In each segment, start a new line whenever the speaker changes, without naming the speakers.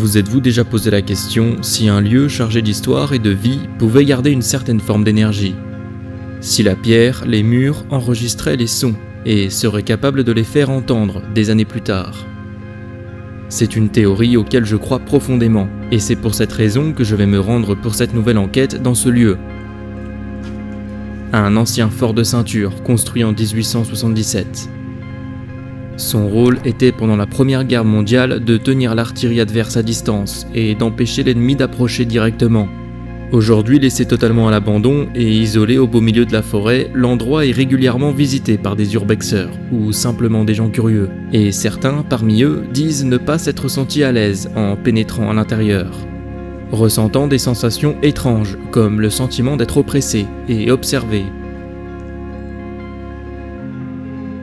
Vous êtes-vous déjà posé la question si un lieu chargé d'histoire et de vie pouvait garder une certaine forme d'énergie? Si la pierre, les murs enregistraient les sons et seraient capables de les faire entendre des années plus tard? C'est une théorie auquel je crois profondément, et c'est pour cette raison que je vais me rendre pour cette nouvelle enquête dans ce lieu. Un ancien fort de ceinture construit en 1877. Son rôle était pendant la Première Guerre mondiale de tenir l'artillerie adverse à distance et d'empêcher l'ennemi d'approcher directement. Aujourd'hui laissé totalement à l'abandon et isolé au beau milieu de la forêt, l'endroit est régulièrement visité par des urbexeurs ou simplement des gens curieux, et certains parmi eux disent ne pas s'être sentis à l'aise en pénétrant à l'intérieur, ressentant des sensations étranges comme le sentiment d'être oppressé et observé.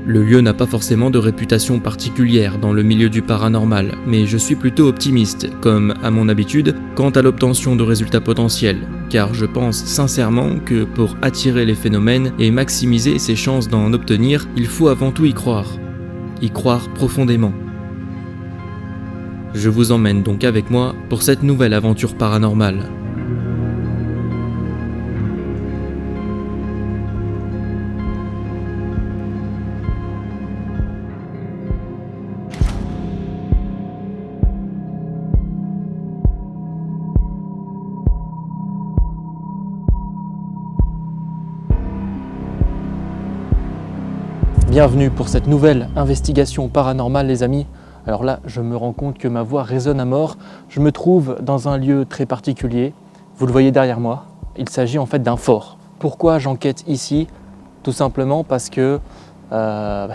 Le lieu n'a pas forcément de réputation particulière dans le milieu du paranormal, mais je suis plutôt optimiste, comme à mon habitude, quant à l'obtention de résultats potentiels, car je pense sincèrement que pour attirer les phénomènes et maximiser ses chances d'en obtenir, il faut avant tout y croire profondément. Je vous emmène donc avec moi pour cette nouvelle aventure paranormale.
Bienvenue pour cette nouvelle investigation paranormale les amis. Alors là, je me rends compte que ma voix résonne à mort. Je me trouve dans un lieu très particulier. Vous le voyez derrière moi. Il s'agit en fait d'un fort. Pourquoi j'enquête ici? Tout simplement parce que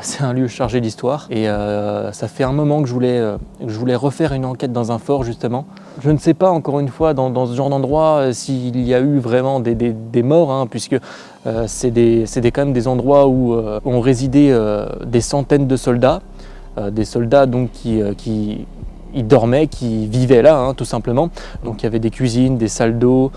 c'est un lieu chargé d'histoire et ça fait un moment que je voulais refaire une enquête dans un fort justement. Je ne sais pas encore une fois dans ce genre d'endroit s'il y a eu vraiment des morts, hein, puisque c'est quand même des endroits où ont résidé des centaines de soldats, des soldats donc qui ils dormaient, qui vivaient là, hein, tout simplement. Donc il y avait des cuisines, des salles d'eau,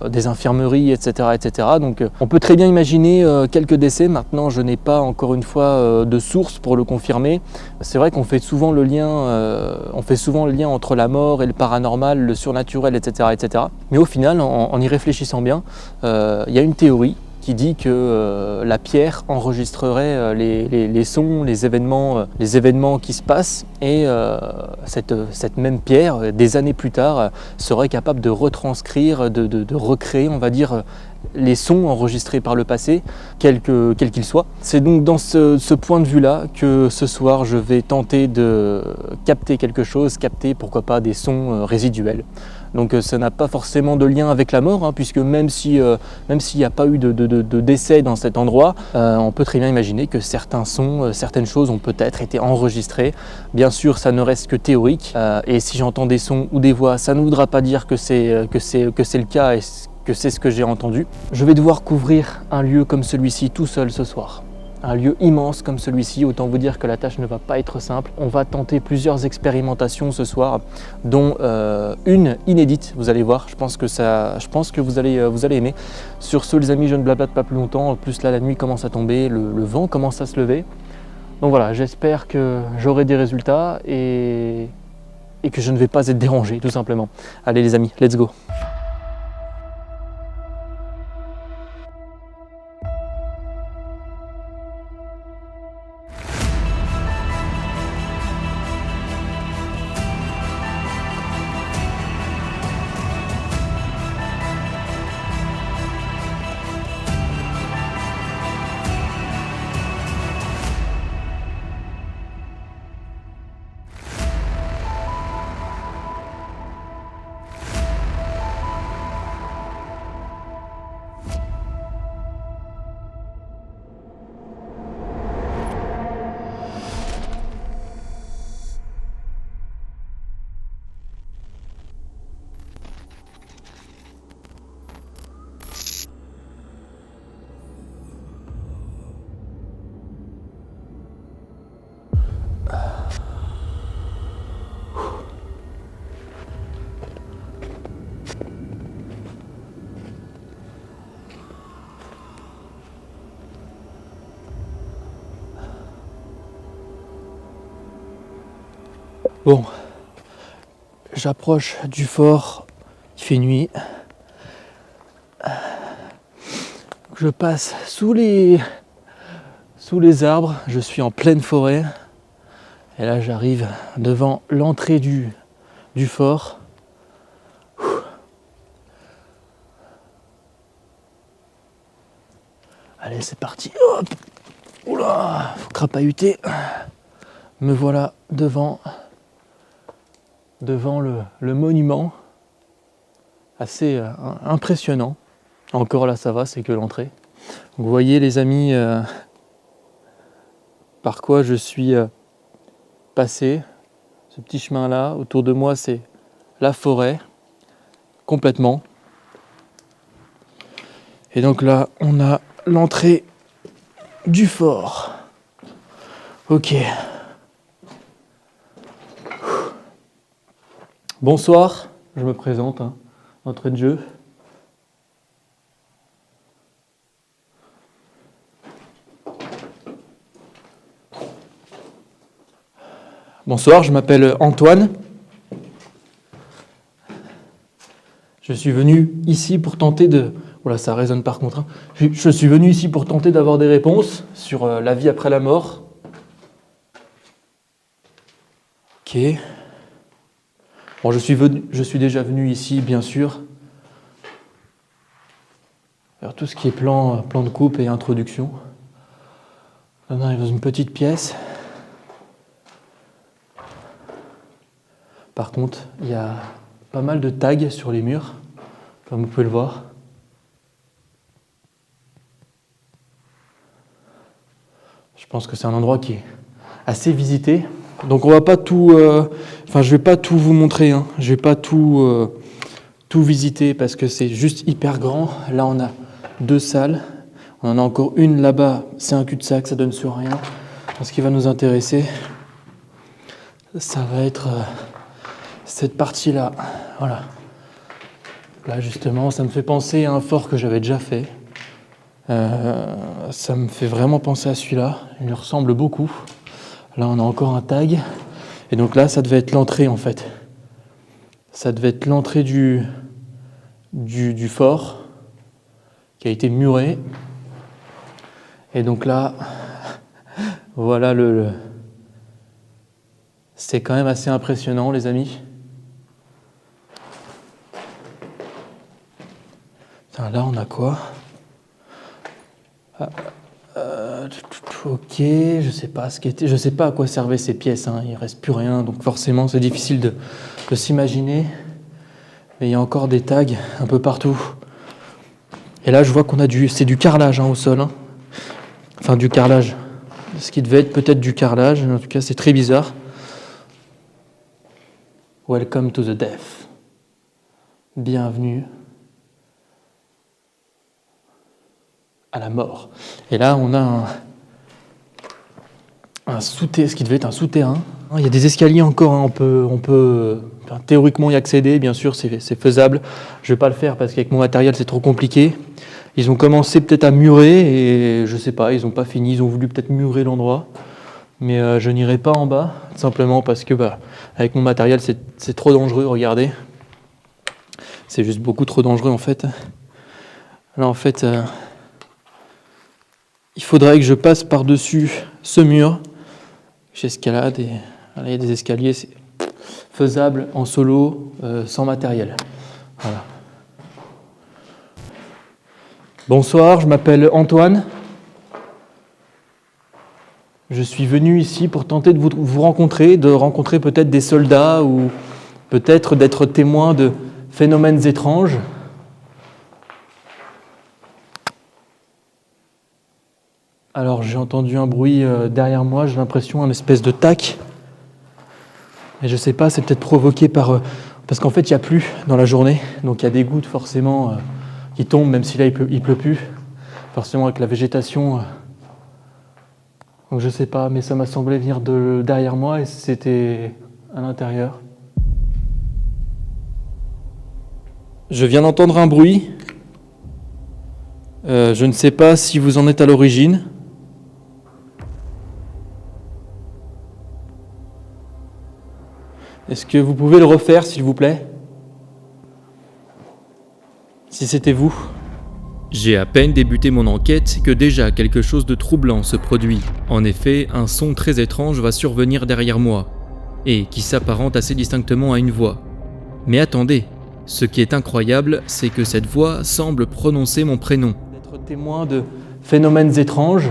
des infirmeries, etc. etc. Donc on peut très bien imaginer quelques décès. Maintenant, je n'ai pas encore une fois de source pour le confirmer. C'est vrai qu'on fait souvent le lien, entre la mort et le paranormal, le surnaturel, etc. etc. Mais au final, en y réfléchissant bien, il y a une théorie qui dit que la pierre enregistrerait les sons, les événements qui se passent, et cette même pierre, des années plus tard, serait capable de retranscrire, de recréer, on va dire, les sons enregistrés par le passé, quels qu'ils soient. C'est donc dans ce point de vue-là que ce soir je vais tenter de capter quelque chose, pourquoi pas des sons résiduels. Donc ça n'a pas forcément de lien avec la mort, hein, puisque même s'il n'y a pas eu de décès dans cet endroit, on peut très bien imaginer que certains sons, certaines choses ont peut-être été enregistrées. Bien sûr, ça ne reste que théorique, et si j'entends des sons ou des voix, ça ne voudra pas dire que c'est le cas et que c'est ce que j'ai entendu. Je vais devoir couvrir un lieu comme celui-ci tout seul ce soir. Un lieu immense comme celui-ci, autant vous dire que la tâche ne va pas être simple. On va tenter plusieurs expérimentations ce soir, dont une inédite, vous allez voir. Je pense que vous allez aimer. Sur ce les amis, je ne blablate pas plus longtemps. En plus là, la nuit commence à tomber, le vent commence à se lever. Donc voilà, j'espère que j'aurai des résultats et que je ne vais pas être dérangé, tout simplement. Allez les amis, let's go. Bon, j'approche du fort, il fait nuit. Je passe sous les arbres, je suis en pleine forêt. Et là j'arrive devant l'entrée du fort. Allez, c'est parti. Hop. Oula, faut crapahuter. Me voilà devant le monument. Assez impressionnant. Encore là, ça va, c'est que l'entrée. Vous voyez, les amis, par quoi je suis passé. Ce petit chemin-là, autour de moi, c'est la forêt, complètement. Et donc là, on a l'entrée du fort. Ok. Bonsoir, je me présente, entrée de jeu. Bonsoir, je m'appelle Antoine. Je suis venu ici pour tenter de... Voilà, ça résonne par contre. Je suis venu ici pour tenter d'avoir des réponses sur la vie après la mort. Ok. Bon, je suis déjà venu ici, bien sûr. Faire tout ce qui est plan de coupe et introduction. Là, on arrive dans une petite pièce. Par contre, il y a pas mal de tags sur les murs, comme vous pouvez le voir. Je pense que c'est un endroit qui est assez visité. Donc on va pas tout... je vais pas tout vous montrer. Je vais pas tout visiter parce que c'est juste hyper grand. Là, on a 2 salles. On en a encore une là-bas. C'est un cul-de-sac, ça donne sur rien. Ce qui va nous intéresser, ça va être... cette partie-là, voilà. Là, justement, ça me fait penser à un fort que j'avais déjà fait. Ça me fait vraiment penser à celui-là. Il lui ressemble beaucoup. Là, on a encore un tag. Et donc là, ça devait être l'entrée, en fait. Ça devait être l'entrée du fort qui a été muré. Et donc là, voilà c'est quand même assez impressionnant, les amis. Là, on a quoi ? Ok, je sais pas à quoi servaient ces pièces. Il reste plus rien, donc forcément, c'est difficile de s'imaginer. Mais il y a encore des tags un peu partout. Et là, je vois qu'on a c'est du carrelage au sol. Enfin, du carrelage. Ce qui devait être peut-être du carrelage. En tout cas, c'est très bizarre. Welcome to the death. Bienvenue à la mort. Et là, on a ce qui devait être un souterrain. Il y a des escaliers encore, on peut théoriquement y accéder, bien sûr, c'est faisable. Je ne vais pas le faire parce qu'avec mon matériel, c'est trop compliqué. Ils ont commencé peut-être à murer et je ne sais pas, ils n'ont pas fini, ils ont voulu peut-être murer l'endroit. Mais je n'irai pas en bas, simplement parce que avec mon matériel, c'est trop dangereux, regardez. C'est juste beaucoup trop dangereux en fait. Là, en fait... il faudrait que je passe par-dessus ce mur. J'escalade et voilà, il y a des escaliers. C'est faisable en solo, sans matériel. Voilà. Bonsoir, je m'appelle Antoine. Je suis venu ici pour tenter de vous rencontrer, de rencontrer peut-être des soldats ou peut-être d'être témoin de phénomènes étranges. Alors j'ai entendu un bruit derrière moi, j'ai l'impression un espèce de tac. Et je sais pas, c'est peut-être provoqué parce qu'en fait il n'y a plus dans la journée, donc il y a des gouttes forcément qui tombent, même si là il pleut plus, forcément avec la végétation. Donc je sais pas, mais ça m'a semblé venir derrière moi et c'était à l'intérieur. Je viens d'entendre un bruit. Je ne sais pas si vous en êtes à l'origine. Est-ce que vous pouvez le refaire, s'il vous plaît? Si c'était vous.
J'ai à peine débuté mon enquête que déjà quelque chose de troublant se produit. En effet, un son très étrange va survenir derrière moi, et qui s'apparente assez distinctement à une voix. Mais attendez, ce qui est incroyable, c'est que cette voix semble prononcer mon prénom.
D'être témoin de phénomènes étranges.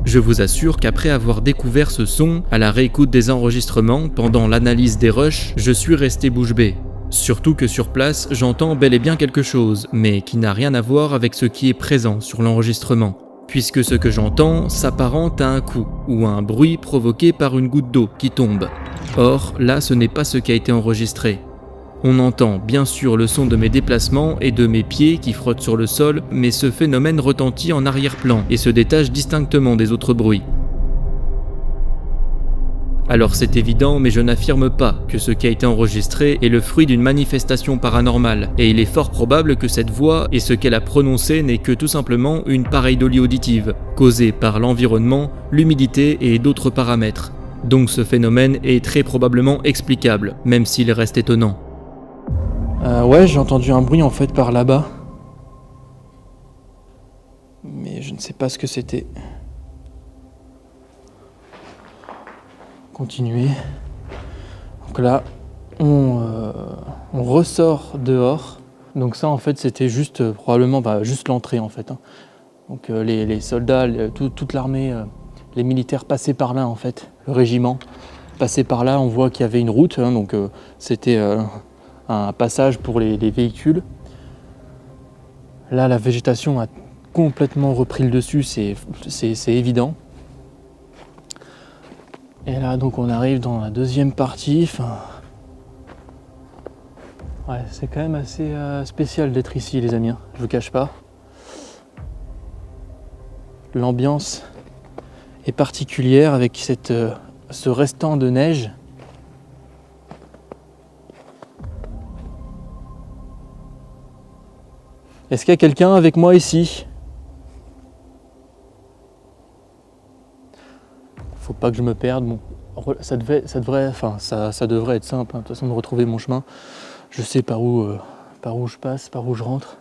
Je vous assure qu'après avoir découvert ce son, à la réécoute des enregistrements, pendant l'analyse des rushs, je suis resté bouche bée. Surtout que sur place, j'entends bel et bien quelque chose, mais qui n'a rien à voir avec ce qui est présent sur l'enregistrement. Puisque ce que j'entends s'apparente à un coup, ou à un bruit provoqué par une goutte d'eau qui tombe. Or, là ce n'est pas ce qui a été enregistré. On entend bien sûr le son de mes déplacements et de mes pieds qui frottent sur le sol, mais ce phénomène retentit en arrière-plan et se détache distinctement des autres bruits. Alors c'est évident, mais je n'affirme pas que ce qui a été enregistré est le fruit d'une manifestation paranormale, et il est fort probable que cette voix et ce qu'elle a prononcé n'est que tout simplement une pareidolie auditive, causée par l'environnement, l'humidité et d'autres paramètres. Donc ce phénomène est très probablement explicable, même s'il reste étonnant.
Ouais, j'ai entendu un bruit en fait par là-bas. Mais je ne sais pas ce que c'était. Continuez. Donc là, on ressort dehors. Donc ça en fait c'était juste probablement juste l'entrée en fait. Donc les soldats, toute l'armée, les militaires passaient par là en fait. Le régiment passait par là, on voit qu'il y avait une route, donc c'était un passage pour les véhicules. Là la végétation a complètement repris le dessus, c'est évident. Et là donc on arrive dans la deuxième partie. Ouais, c'est quand même assez spécial d'être ici les amis, je vous cache pas. L'ambiance est particulière avec ce restant de neige. Est-ce qu'il y a quelqu'un avec moi ici? Faut pas que je me perde. Bon, ça devrait être simple, de toute façon, de retrouver mon chemin. Je sais par où je passe, par où je rentre.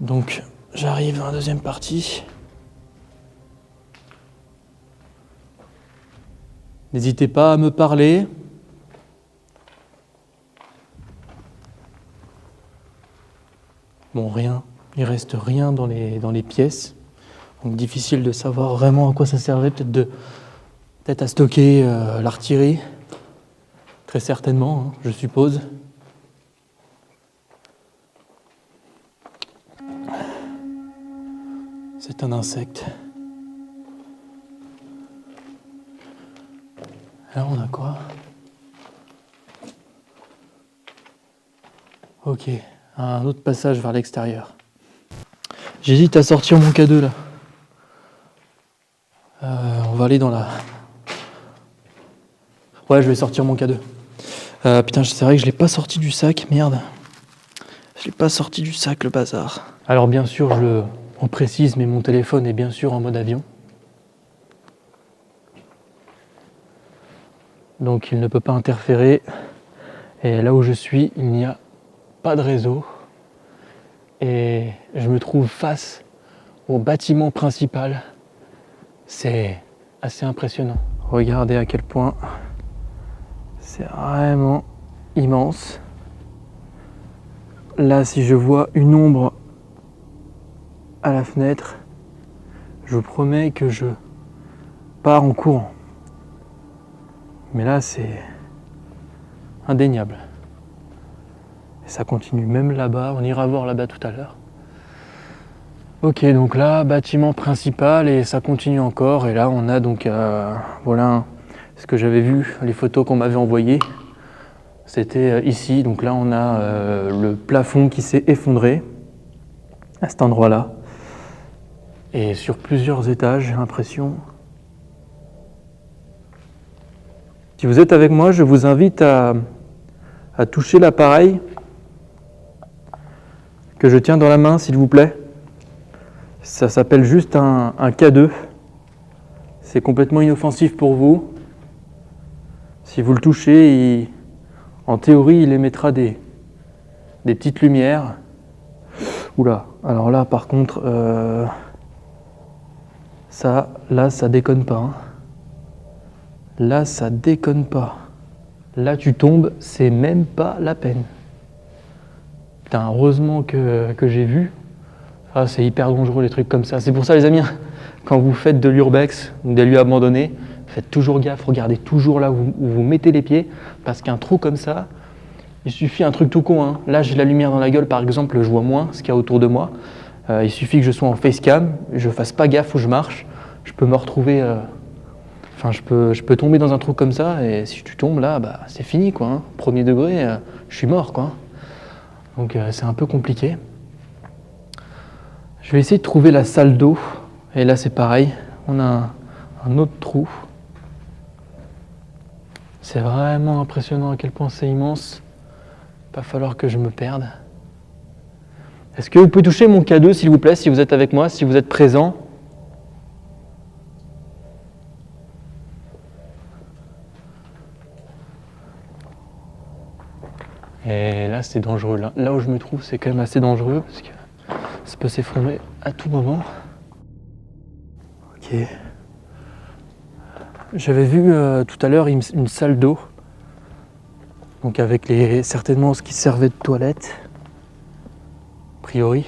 Donc, j'arrive dans la deuxième partie. N'hésitez pas à me parler. Bon, rien. Il reste rien dans les pièces. Donc difficile de savoir vraiment à quoi ça servait. Peut-être à stocker l'artillerie. Très certainement, je suppose. C'est un insecte. Là, on a quoi? Ok, un autre passage vers l'extérieur. J'hésite à sortir mon K2 là. On va aller dans la... Ouais, je vais sortir mon K2. Putain, c'est vrai que je l'ai pas sorti du sac, merde. Je l'ai pas sorti du sac, le bazar. Alors bien sûr, on précise, mais mon téléphone est bien sûr en mode avion. Donc il ne peut pas interférer. Et là où je suis, il n'y a pas de réseau. Et je me trouve face au bâtiment principal. C'est assez impressionnant. Regardez à quel point c'est vraiment immense. Là, si je vois une ombre à la fenêtre, je vous promets que je pars en courant. Mais là, c'est indéniable. Et ça continue même là-bas, on ira voir là-bas tout à l'heure. Ok, donc là, bâtiment principal et ça continue encore. Et là, on a donc voilà ce que j'avais vu, les photos qu'on m'avait envoyées. C'était ici, donc là on a le plafond qui s'est effondré à cet endroit-là. Et sur plusieurs étages, j'ai l'impression. Si vous êtes avec moi, je vous invite à toucher l'appareil que je tiens dans la main, s'il vous plaît. Ça s'appelle juste un K2. C'est complètement inoffensif pour vous. Si vous le touchez, en théorie, il émettra des petites lumières. Oula, alors là, par contre, ça déconne pas. Hein. Là, ça déconne pas. Là, tu tombes, c'est même pas la peine. Putain, heureusement que j'ai vu. Ah, c'est hyper dangereux les trucs comme ça. C'est pour ça, les amis, quand vous faites de l'urbex ou des lieux abandonnés, faites toujours gaffe, regardez toujours là où vous mettez les pieds, parce qu'un trou comme ça, il suffit un truc tout con. Hein. Là, j'ai la lumière dans la gueule, par exemple, je vois moins ce qu'il y a autour de moi. Il suffit que je sois en facecam, je fasse pas gaffe où je marche, je peux me retrouver. Je peux tomber dans un trou comme ça, et si tu tombes là, bah, c'est fini, quoi. Hein. Premier degré, je suis mort, quoi. Donc c'est un peu compliqué. Je vais essayer de trouver la salle d'eau. Et là, c'est pareil. On a un autre trou. C'est vraiment impressionnant à quel point c'est immense. Il va falloir que je me perde. Est-ce que vous pouvez toucher mon K2, s'il vous plaît, si vous êtes avec moi, si vous êtes présent? Et là, c'est dangereux. Là où je me trouve, c'est quand même assez dangereux parce que ça peut s'effondrer à tout moment. Ok. J'avais vu tout à l'heure une salle d'eau. Donc avec certainement ce qui servait de toilette. A priori.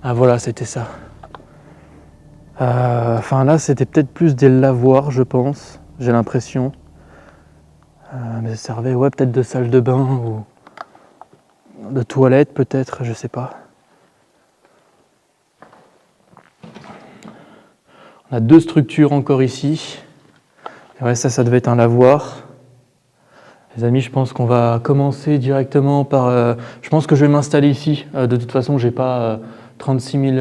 Ah voilà, c'était ça. Là, c'était peut-être plus des lavoirs, je pense. J'ai l'impression. Mais ça servait peut-être de salle de bain ou de toilette peut-être, je sais pas. On a deux structures encore ici. Et ouais, ça devait être un lavoir. Les amis, je pense qu'on va commencer directement par... je pense que je vais m'installer ici. De toute façon, j'ai pas 36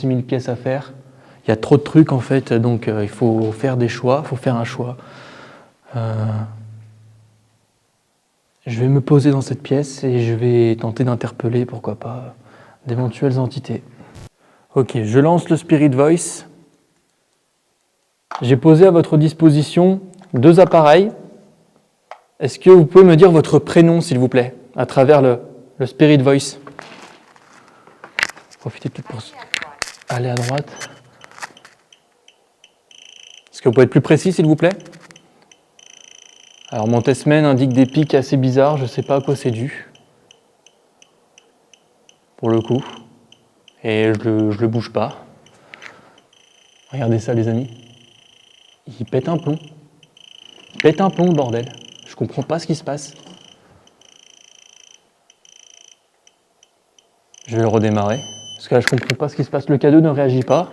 000 caisses à faire. Il y a trop de trucs en fait, donc il faut faire des choix, il faut faire un choix. Je vais me poser dans cette pièce et je vais tenter d'interpeller, pourquoi pas, d'éventuelles entités. Ok, je lance le Spirit Voice. J'ai posé à votre disposition deux appareils. Est-ce que vous pouvez me dire votre prénom, s'il vous plaît, à travers le Spirit Voice? Profitez peut-être pour aller à droite. Est-ce que vous pouvez être plus précis, s'il vous plaît? Alors, mon testman indique des pics assez bizarres, je ne sais pas à quoi c'est dû. Pour le coup. Et je le bouge pas. Regardez ça, les amis. Il pète un plomb. Il pète un plomb, le bordel. Je comprends pas ce qui se passe. Je vais le redémarrer. Parce que là, je comprends pas ce qui se passe. Le K2 ne réagit pas.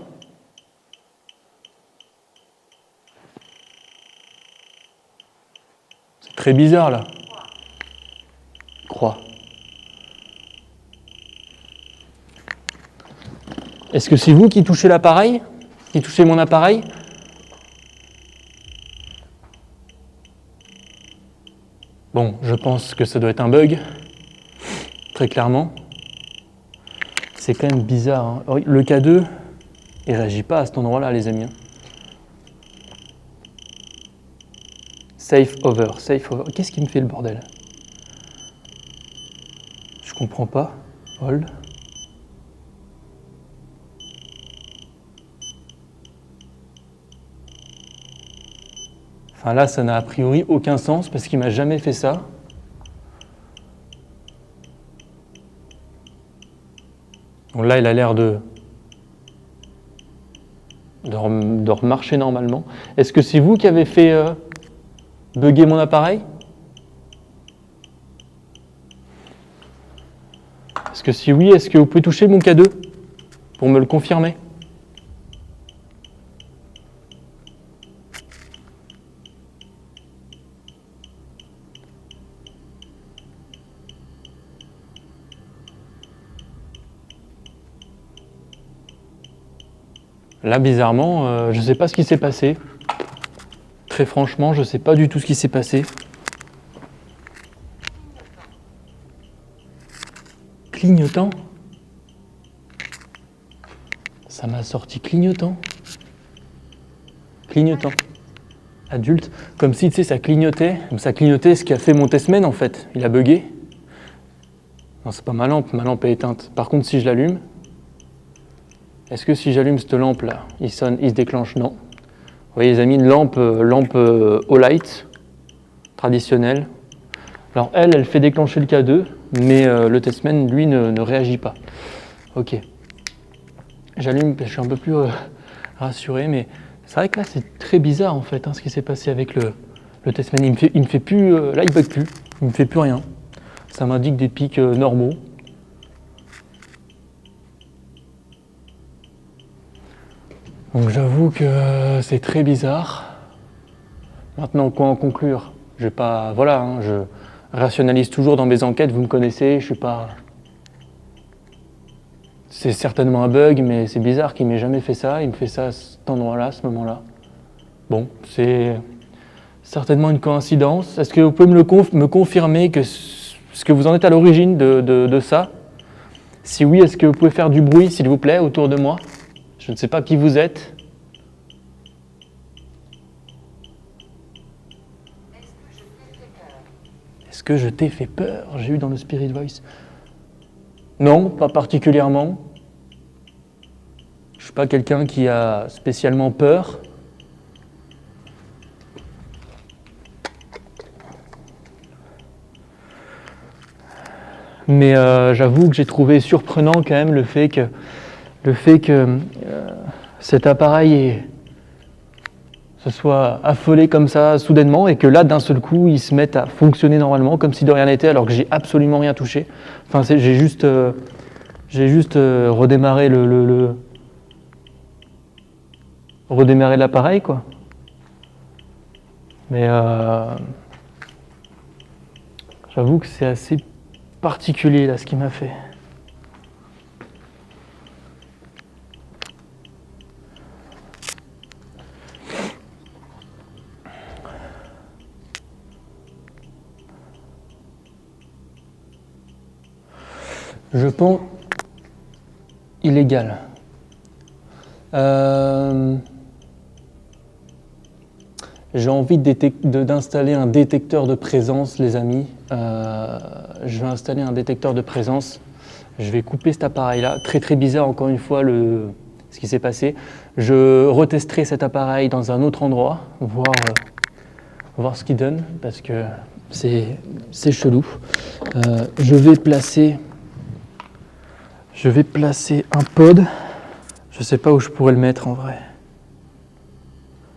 C'est très bizarre, là. Croix. Est-ce que c'est vous qui touchez l'appareil? Qui touchez mon appareil? Bon, je pense que ça doit être un bug. Très clairement. C'est quand même bizarre. Hein. Le K2, il ne réagit pas à cet endroit-là, les amis. Safe over, safe over. Qu'est-ce qui me fait le bordel? Je comprends pas. Hold. Enfin là, ça n'a a priori aucun sens parce qu'il m'a jamais fait ça. Bon, là, il a l'air de remarcher normalement. Est-ce que c'est vous qui avez fait bugger mon appareil? Est-ce que si oui, est-ce que vous pouvez toucher mon K2 pour me le confirmer? Là, bizarrement, je sais pas ce qui s'est passé. Très franchement, je sais pas du tout ce qui s'est passé. Clignotant? Ça m'a sorti clignotant. Clignotant. Adulte. Comme si, tu sais, ça clignotait. Comme ça clignotait ce qui a fait mon testament, en fait. Il a bugué. Non, c'est pas ma lampe est éteinte. Par contre, si je l'allume, est-ce que si j'allume cette lampe-là, il sonne, il se déclenche? Non. Vous voyez, les amis, une lampe Olight, traditionnelle. Alors, elle fait déclencher le K2, mais le testament, lui, ne réagit pas. Ok. J'allume, je suis un peu plus rassuré, mais c'est vrai que là, c'est très bizarre, en fait, ce qui s'est passé avec le testament. Il me fait plus, là, il bug plus, il me fait plus rien. Ça m'indique des pics normaux. Donc j'avoue que c'est très bizarre. Maintenant, quoi en conclure? Je vais pas, voilà, je rationalise toujours dans mes enquêtes. Vous me connaissez, je suis pas. C'est certainement un bug, mais c'est bizarre qu'il m'ait jamais fait ça. Il me fait ça à cet endroit-là, à ce moment-là. Bon, c'est certainement une coïncidence. Est-ce que vous pouvez me confirmer que ce que vous en êtes à l'origine de ça? Si oui, est-ce que vous pouvez faire du bruit, s'il vous plaît, autour de moi? Je ne sais pas qui vous êtes. Est-ce que je t'ai fait peur? J'ai eu dans le Spirit Voice. Non, pas particulièrement. Je ne suis pas quelqu'un qui a spécialement peur. Mais j'avoue que j'ai trouvé surprenant quand même le fait que cet appareil se soit affolé comme ça soudainement et que là d'un seul coup il se mette à fonctionner normalement comme si de rien n'était alors que j'ai absolument rien touché. Enfin j'ai juste redémarré redémarrer l'appareil quoi. Mais j'avoue que c'est assez particulier là ce qu'il m'a fait. Je pense illégal. J'ai envie d'installer un détecteur de présence, les amis. Je vais installer un détecteur de présence. Je vais couper cet appareil-là. Très très bizarre, encore une fois, ce qui s'est passé. Je retesterai cet appareil dans un autre endroit, voir ce qu'il donne, parce que c'est chelou. Je vais placer un pod. Je ne sais pas où je pourrais le mettre en vrai.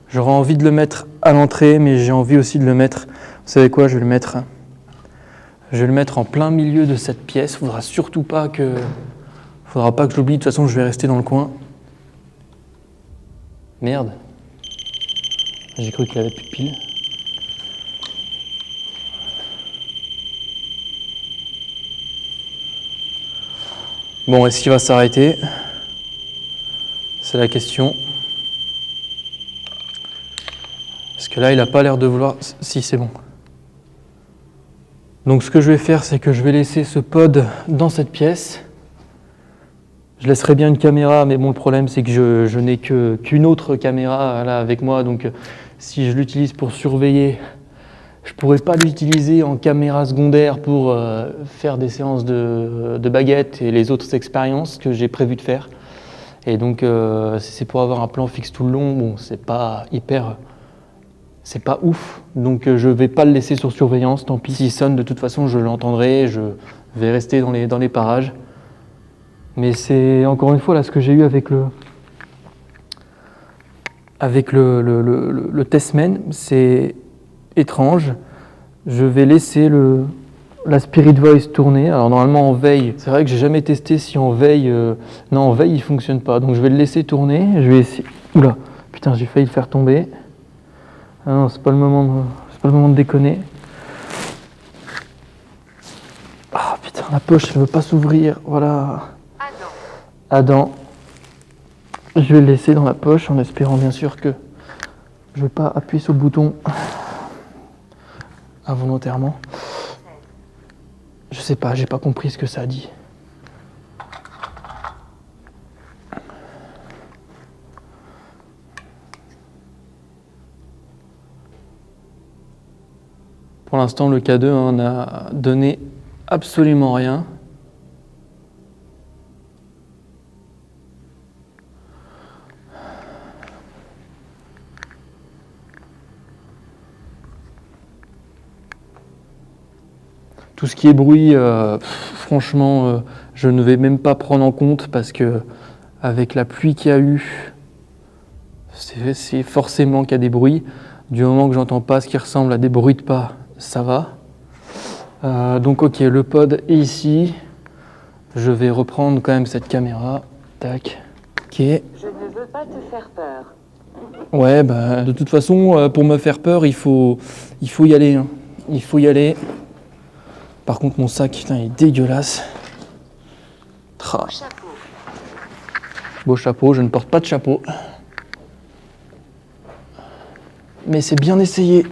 J'aurais envie de le mettre à l'entrée, mais j'ai envie aussi de le mettre. Vous savez quoi, je vais le mettre en plein milieu de cette pièce. Faudra pas que j'oublie. De toute façon, je vais rester dans le coin. Merde. J'ai cru qu'il avait plus de piles. Bon, est-ce qu'il va s'arrêter? C'est la question. Parce que là, il n'a pas l'air de vouloir... Si, c'est bon. Donc ce que je vais faire, c'est que je vais laisser ce pod dans cette pièce. Je laisserai bien une caméra, mais bon, le problème, c'est que je n'ai qu'une autre caméra là avec moi. Donc si je l'utilise pour surveiller, je ne pourrais pas l'utiliser en caméra secondaire pour faire des séances de baguettes et les autres expériences que j'ai prévu de faire. Et donc, si c'est pour avoir un plan fixe tout le long, bon, c'est pas ouf. Donc, je vais pas le laisser sur surveillance. Tant pis, s'il sonne, de toute façon, je l'entendrai. Je vais rester dans les parages. Mais c'est encore une fois là ce que j'ai eu avec le testman, c'est étrange. Je vais laisser la Spirit Voice tourner. Alors normalement en veille, c'est vrai que j'ai jamais testé si en veille, non en veille il fonctionne pas. Donc je vais le laisser tourner. Je vais essayer. Oula, putain j'ai failli le faire tomber. Ah non, c'est pas le moment de déconner. Ah putain la poche elle veut pas s'ouvrir. Voilà. Adam. Je vais le laisser dans la poche en espérant bien sûr que je ne vais pas appuyer sur le bouton involontairement. Je sais pas, j'ai pas compris ce que ça a dit. Pour l'instant, le K2 n'a donné absolument rien. Tout ce qui est bruit, franchement, je ne vais même pas prendre en compte parce que avec la pluie qu'il y a eu, c'est forcément qu'il y a des bruits. Du moment que j'entends pas ce qui ressemble à des bruits de pas, ça va. Donc ok, le pod est ici. Je vais reprendre quand même cette caméra. Tac. Ok.
Je ne veux pas te faire peur.
Ouais, bah de toute façon, pour me faire peur, il faut y aller. Hein. Il faut y aller. Par contre, mon sac, putain, il est dégueulasse. Tra.
Chapeau.
Beau chapeau, je ne porte pas de chapeau. Mais c'est bien essayé.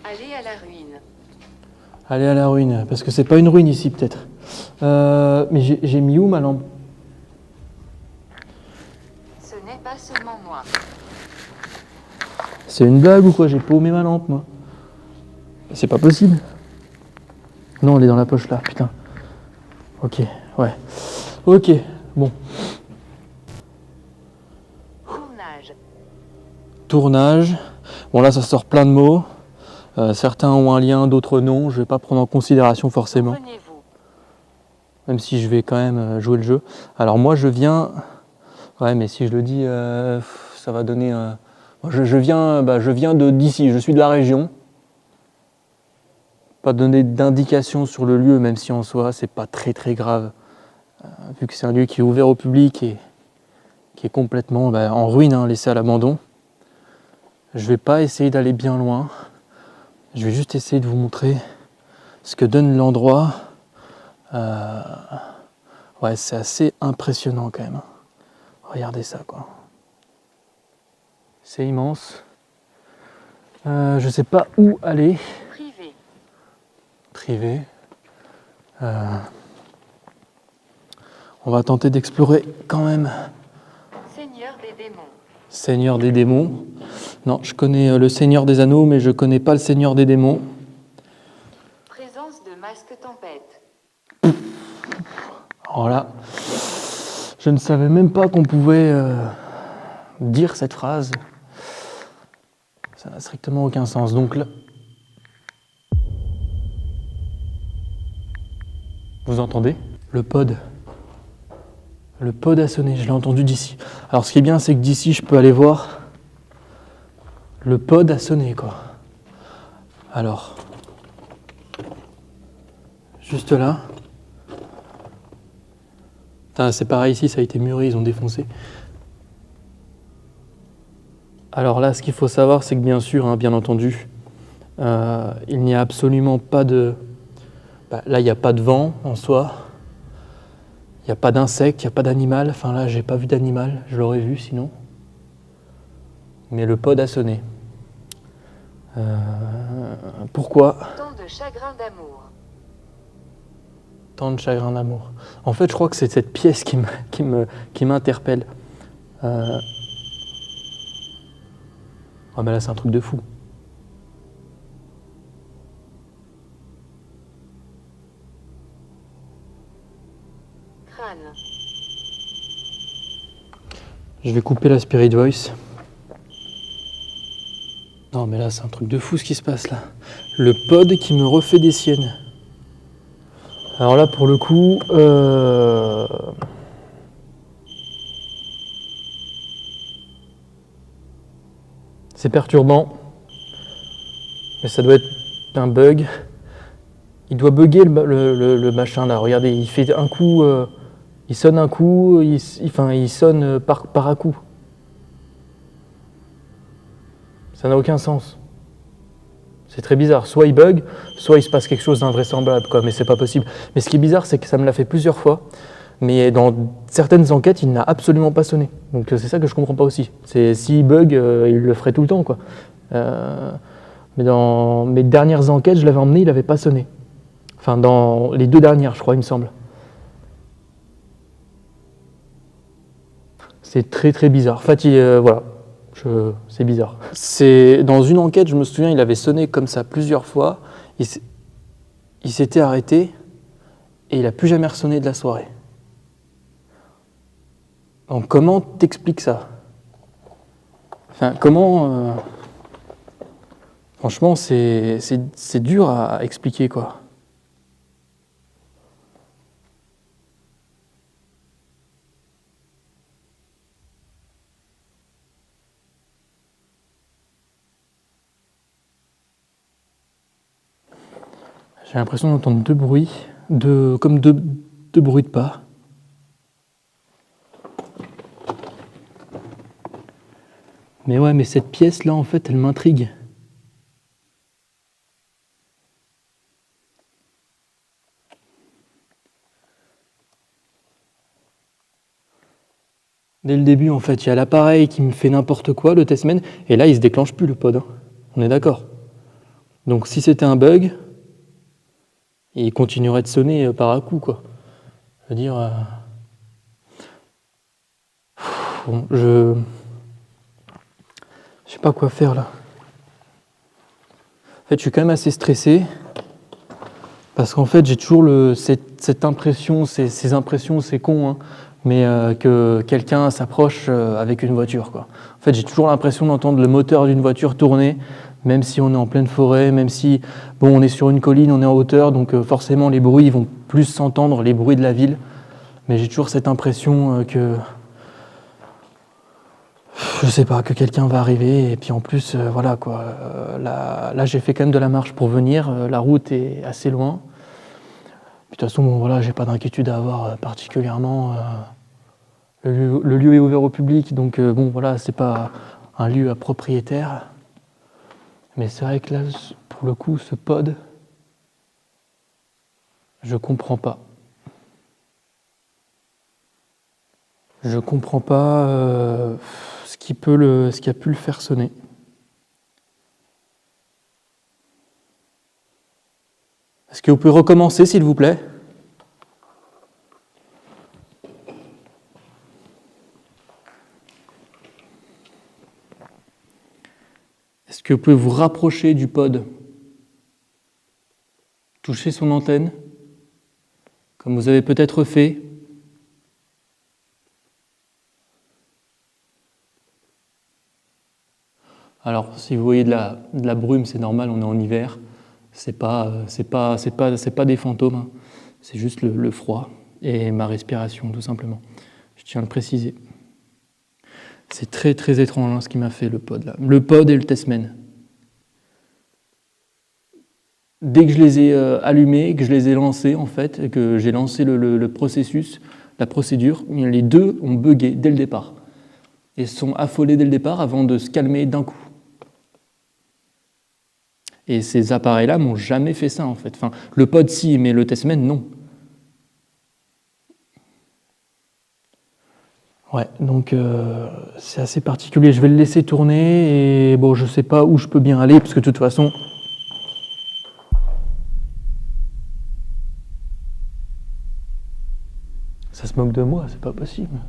Aller à la ruine.
Aller à la ruine, parce que c'est pas une ruine ici peut-être. Mais j'ai mis où ma lampe?
Ce n'est pas seulement moi.
C'est une blague ou quoi? J'ai paumé ma lampe moi. C'est pas possible. Non, elle est dans la poche là, putain. Ok, ouais. Ok, bon.
Tournage.
Tournage. Bon là ça sort plein de mots. Certains ont un lien, d'autres non. Je vais pas prendre en considération forcément.
Prenez-vous.
Même si je vais quand même jouer le jeu. Alors moi je viens... Ouais mais si je le dis, ça va donner... Je viens d'ici, je suis de la région. Pas donner d'indication sur le lieu, même si en soi c'est pas très très grave. Vu que c'est un lieu qui est ouvert au public et qui est complètement en ruine, hein, laissé à l'abandon. Je vais pas essayer d'aller bien loin. Je vais juste essayer de vous montrer ce que donne l'endroit. Ouais, c'est assez impressionnant quand même. Regardez ça, quoi. C'est immense. Je sais pas où aller.
Privé.
Privé. On va tenter d'explorer quand même.
Seigneur des démons.
Seigneur des démons. Non, je connais le Seigneur des Anneaux, mais je connais pas le Seigneur des démons.
Présence de masque tempête.
Alors là, je ne savais même pas qu'on pouvait dire cette phrase. Ça n'a strictement aucun sens. Donc là, vous entendez? Le pod. Le pod a sonné, je l'ai entendu d'ici. Alors ce qui est bien, c'est que d'ici, je peux aller voir. Le pod a sonné, quoi. Alors, juste là. Putain, c'est pareil ici, ça a été muré, ils ont défoncé. Alors là, ce qu'il faut savoir, c'est que bien sûr, hein, bien entendu, il n'y a absolument pas de... là, il n'y a pas de vent en soi. Il n'y a pas d'insecte, il n'y a pas d'animal. Enfin là, j'ai pas vu d'animal, je l'aurais vu sinon. Mais le pod a sonné. Pourquoi
Tant de chagrin d'amour.
tant de chagrin d'amour? En fait, je crois que c'est cette pièce qui m'interpelle. Oh mais là, c'est un truc de fou.
Crâne.
Je vais couper la Spirit Voice. Non mais là, c'est un truc de fou ce qui se passe là. Le pod qui me refait des siennes. Alors là, pour le coup... c'est perturbant. Mais ça doit être un bug. Il doit bugger le machin là. Regardez, il fait un coup... il sonne un coup, il sonne par à coup. Ça n'a aucun sens. C'est très bizarre. Soit il bug, soit il se passe quelque chose d'invraisemblable, quoi. Mais c'est pas possible. Mais ce qui est bizarre, c'est que ça me l'a fait plusieurs fois. Mais dans certaines enquêtes, il n'a absolument pas sonné. Donc c'est ça que je comprends pas aussi. S'il bug, il le ferait tout le temps, quoi. Mais dans mes dernières enquêtes, je l'avais emmené, il n'avait pas sonné. Enfin, dans les 2 dernières, je crois, il me semble. C'est très très bizarre. En fait, voilà, c'est bizarre. Dans une enquête, je me souviens, il avait sonné comme ça plusieurs fois. Il s'était arrêté et il n'a plus jamais ressonné de la soirée. Donc comment t'expliques ça? Enfin, comment... Franchement, c'est dur à expliquer, quoi. J'ai l'impression d'entendre 2 bruits, comme deux bruits de pas. Mais ouais, mais cette pièce-là, en fait, elle m'intrigue. Dès le début, en fait, il y a l'appareil qui me fait n'importe quoi, le Testman, et là, il se déclenche plus, le pod. On est d'accord. Donc, si c'était un bug, il continuerait de sonner par à coup, quoi. Je veux dire... Bon, je sais pas quoi faire, là. En fait, je suis quand même assez stressé, parce qu'en fait, j'ai toujours cette impression, ces impressions, c'est con, hein, mais que quelqu'un s'approche avec une voiture, quoi. En fait, j'ai toujours l'impression d'entendre le moteur d'une voiture tourner, même si on est en pleine forêt, même si on est sur une colline, on est en hauteur, donc forcément les bruits vont plus s'entendre, les bruits de la ville. Mais j'ai toujours cette impression que, je sais pas, que quelqu'un va arriver, et puis en plus, voilà quoi. Là, j'ai fait quand même de la marche pour venir, la route est assez loin. Puis, de toute façon, bon, voilà, j'ai pas d'inquiétude à avoir particulièrement. Le lieu est ouvert au public, donc bon, voilà, c'est pas un lieu à propriétaire. Mais c'est vrai que là, pour le coup, ce pod, je comprends pas. Je comprends pas ce qui a pu le faire sonner. Est-ce que vous pouvez recommencer, s'il vous plaît ? Est-ce que vous pouvez vous rapprocher du pod ? Toucher son antenne, comme vous avez peut-être fait. Alors, si vous voyez de la brume, c'est normal, on est en hiver. C'est pas des fantômes, hein. C'est juste le froid et ma respiration, tout simplement. Je tiens à le préciser. C'est très très étrange, hein, ce qui m'a fait le pod là. Le pod et le Testman. Dès que je les ai allumés, que je les ai lancés en fait, et que j'ai lancé le processus, la procédure, les deux ont bugué dès le départ. Et sont affolés dès le départ avant de se calmer d'un coup. Et ces appareils-là m'ont jamais fait ça en fait. Enfin, le pod si, mais le Testman non. Ouais, donc c'est assez particulier. Je vais le laisser tourner et bon, je sais pas où je peux bien aller parce que de toute façon. Ça se moque de moi, c'est pas possible.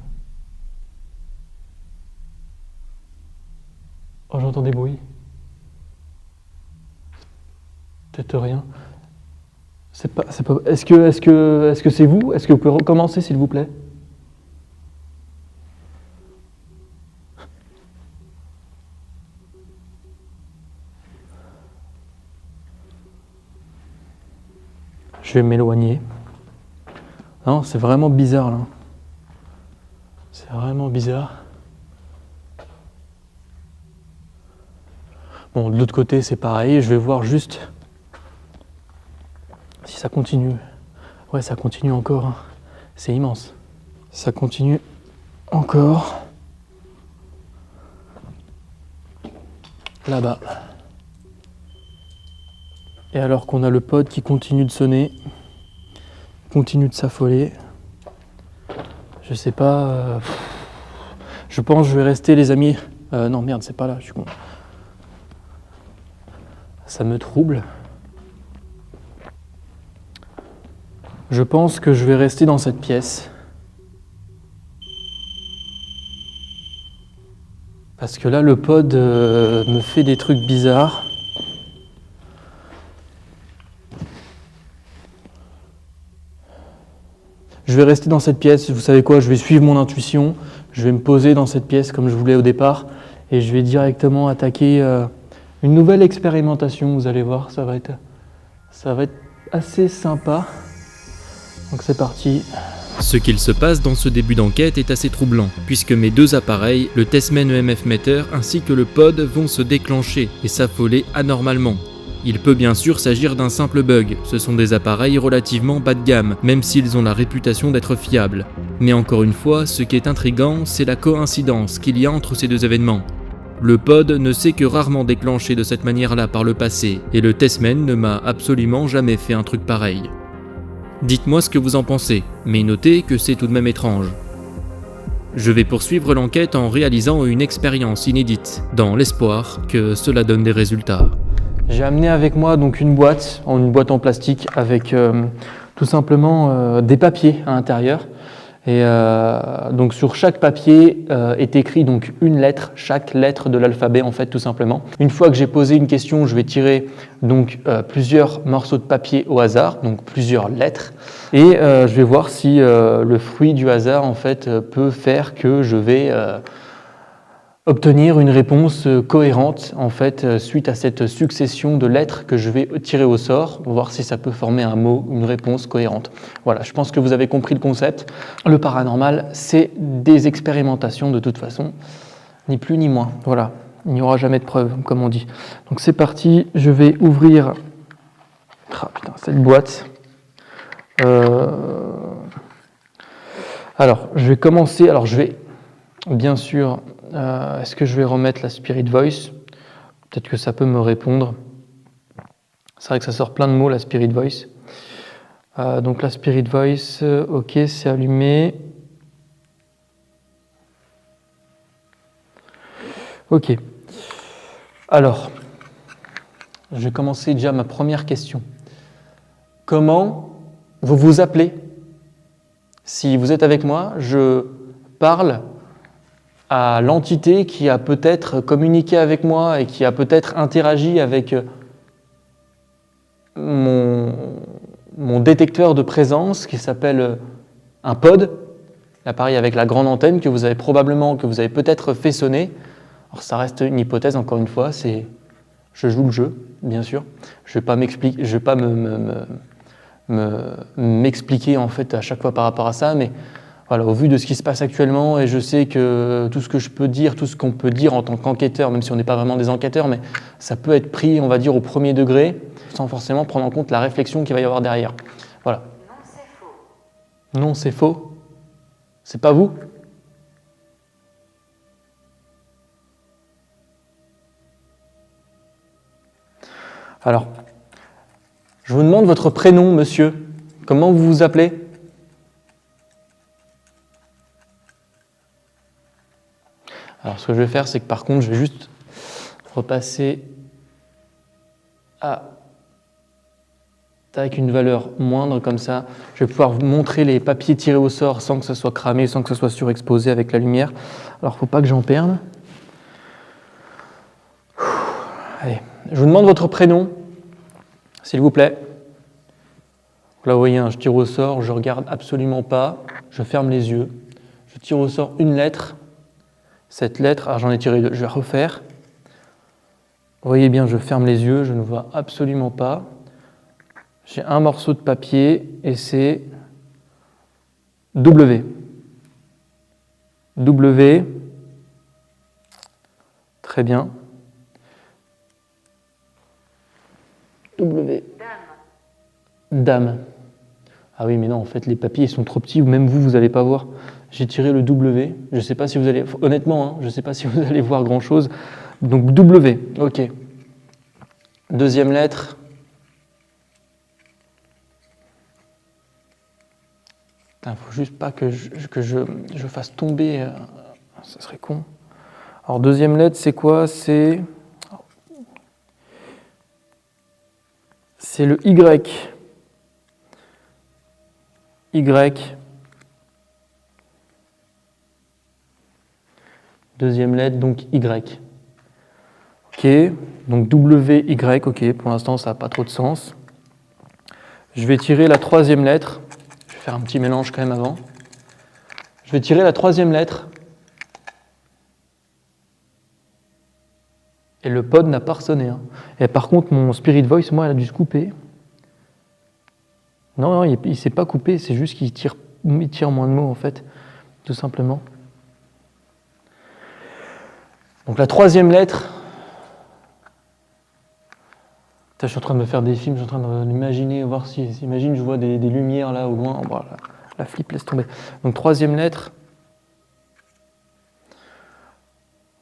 Oh, j'entends des bruits. Peut-être rien. C'est pas. Est-ce que c'est vous ? Est-ce que vous pouvez recommencer, s'il vous plaît ? Je vais m'éloigner. Non, c'est vraiment bizarre là. C'est vraiment bizarre. Bon, de l'autre côté, c'est pareil. Je vais voir juste si ça continue. Ouais, ça continue encore. Hein. C'est immense. Ça continue encore. Là-bas. Et alors qu'on a le pod qui continue de sonner, continue de s'affoler. Je sais pas. Je pense que je vais rester, les amis. Non, merde, c'est pas là, je suis con. Ça me trouble. Je pense que je vais rester dans cette pièce. Parce que là, le pod me fait des trucs bizarres. Je vais rester dans cette pièce. Vous savez quoi? Je vais suivre mon intuition. Je vais me poser dans cette pièce comme je voulais au départ. Et je vais directement attaquer une nouvelle expérimentation. Vous allez voir, ça va être assez sympa. Donc c'est parti.
Ce qu'il se passe dans ce début d'enquête est assez troublant, puisque mes deux appareils, le Tessmen EMF Meter ainsi que le pod, vont se déclencher et s'affoler anormalement. Il peut bien sûr s'agir d'un simple bug, ce sont des appareils relativement bas de gamme, même s'ils ont la réputation d'être fiables. Mais encore une fois, ce qui est intriguant, c'est la coïncidence qu'il y a entre ces deux événements. Le pod ne s'est que rarement déclenché de cette manière-là par le passé, et le Tessmen ne m'a absolument jamais fait un truc pareil. Dites-moi ce que vous en pensez, mais notez que c'est tout de même étrange. Je vais poursuivre l'enquête en réalisant une expérience inédite, dans l'espoir que cela donne des résultats.
J'ai amené avec moi donc une boîte en plastique avec tout simplement des papiers à l'intérieur. Et donc sur chaque papier est écrit donc une lettre, chaque lettre de l'alphabet en fait tout simplement. Une fois que j'ai posé une question, je vais tirer donc plusieurs morceaux de papier au hasard, donc plusieurs lettres, et je vais voir si le fruit du hasard en fait peut faire que je vais obtenir une réponse cohérente en fait suite à cette succession de lettres que je vais tirer au sort, voir si ça peut former un mot, une réponse cohérente. Voilà, je pense que vous avez compris le concept. Le paranormal, c'est des expérimentations de toute façon, ni plus ni moins. Voilà, il n'y aura jamais de preuve, comme on dit. Donc c'est parti, je vais ouvrir cette boîte. Alors, je vais commencer, bien sûr, est-ce que je vais remettre la Spirit Voice? Peut-être que ça peut me répondre. C'est vrai que ça sort plein de mots, la Spirit Voice. Donc la Spirit Voice, ok, c'est allumé. Ok. Alors, je vais commencer déjà ma première question. Comment vous vous appelez? Si vous êtes avec moi, je parle à l'entité qui a peut-être communiqué avec moi et qui a peut-être interagi avec mon détecteur de présence qui s'appelle un pod, l'appareil avec la grande antenne que vous avez peut-être fait sonner. Alors ça reste une hypothèse encore une fois, je joue le jeu, bien sûr. Je vais pas m'expliquer en fait à chaque fois par rapport à ça, mais voilà, au vu de ce qui se passe actuellement, et je sais que tout ce que je peux dire, tout ce qu'on peut dire en tant qu'enquêteur, même si on n'est pas vraiment des enquêteurs, mais ça peut être pris, on va dire, au premier degré, sans forcément prendre en compte la réflexion qu'il va y avoir derrière. Voilà.
Non, c'est faux.
Non, c'est faux. C'est pas vous? Alors, je vous demande votre prénom, monsieur. Comment vous vous appelez? Alors, ce que je vais faire, c'est que par contre, je vais juste repasser avec une valeur moindre, comme ça. Je vais pouvoir vous montrer les papiers tirés au sort sans que ça soit cramé, sans que ça soit surexposé avec la lumière. Alors, il ne faut pas que j'en perde. Allez, je vous demande votre prénom, s'il vous plaît. Là, vous voyez, je tire au sort, je ne regarde absolument pas, je ferme les yeux. Je tire au sort une lettre. Cette lettre, alors j'en ai tiré deux, je vais refaire. Vous voyez bien, je ferme les yeux, je ne vois absolument pas. J'ai un morceau de papier et c'est W. W. Très bien. W. Dame. Ah oui, mais non, en fait, les papiers ils sont trop petits, ou même vous n'allez pas voir. J'ai tiré le W. Je ne sais pas si vous allez... Honnêtement, je ne sais pas si vous allez voir grand-chose. Donc W, ok. Deuxième lettre. Putain, faut juste pas que je fasse tomber. Ça serait con. Alors, deuxième lettre, c'est quoi? C'est le Y. Y. Deuxième lettre, donc Y. Ok, donc WY, ok, pour l'instant ça n'a pas trop de sens. Je vais tirer la troisième lettre. Je vais faire un petit mélange quand même avant. Je vais tirer la troisième lettre. Et le pod n'a pas ressonné. Hein. Et par contre, mon Spirit Voice, moi, elle a dû se couper. Non, il ne s'est pas coupé, c'est juste qu'il tire moins de mots, en fait, tout simplement. Donc la troisième lettre... Putain, je suis en train de me faire des films, je suis en train de l'imaginer, voir si... Imagine, je vois des lumières là, au loin. Oh, voilà, la flip, laisse tomber. Donc troisième lettre...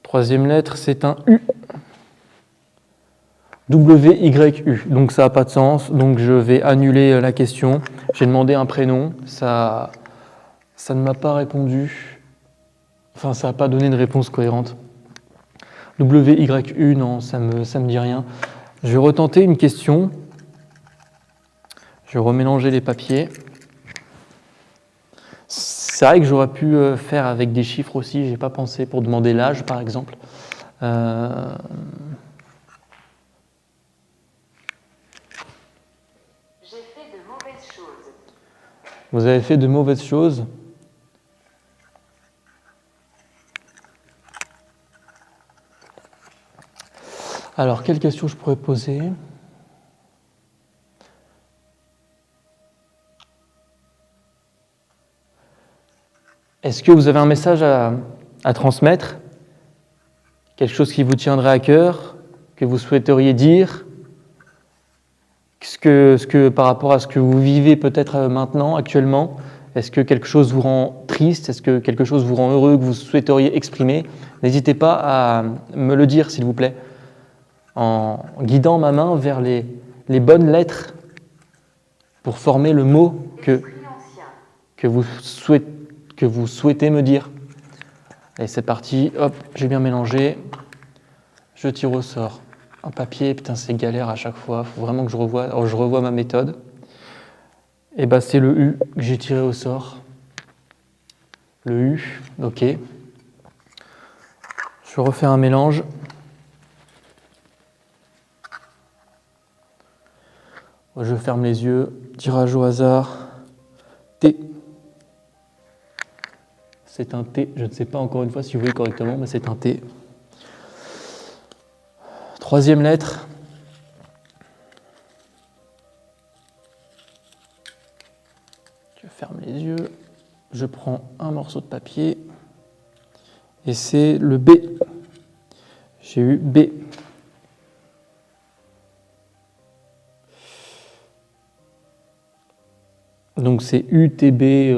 Troisième lettre, c'est un U. W-Y-U. Donc ça n'a pas de sens. Donc je vais annuler la question. J'ai demandé un prénom. Ça ne m'a pas répondu. Enfin, ça n'a pas donné de réponse cohérente. W-Y-U, non, ça me dit rien. Je vais retenter une question. Je vais remélanger les papiers. C'est vrai que j'aurais pu faire avec des chiffres aussi. J'ai pas pensé pour demander l'âge, par exemple.
J'ai fait de mauvaises choses.
Vous avez fait de mauvaises choses. Alors, quelle question je pourrais poser ? Est-ce que vous avez un message à transmettre ? Quelque chose qui vous tiendrait à cœur, que vous souhaiteriez dire ? Ce que par rapport à ce que vous vivez peut-être maintenant, actuellement, est-ce que quelque chose vous rend triste ? Est-ce que quelque chose vous rend heureux, que vous souhaiteriez exprimer ? N'hésitez pas à me le dire, s'il vous plaît, en guidant ma main vers les bonnes lettres pour former le mot que vous souhaitez me dire. Allez, c'est parti. Hop, j'ai bien mélangé. Je tire au sort. Un papier, putain, c'est galère à chaque fois. Il faut vraiment que je revoie ma méthode. Et bah, c'est le U que j'ai tiré au sort. Le U, ok. Je refais un mélange. Je ferme les yeux. Tirage au hasard. T. C'est un T. Je ne sais pas encore une fois si vous voyez correctement, mais c'est un T. Troisième lettre. Je ferme les yeux. Je prends un morceau de papier. Et c'est le B. J'ai eu B. Donc c'est UTB,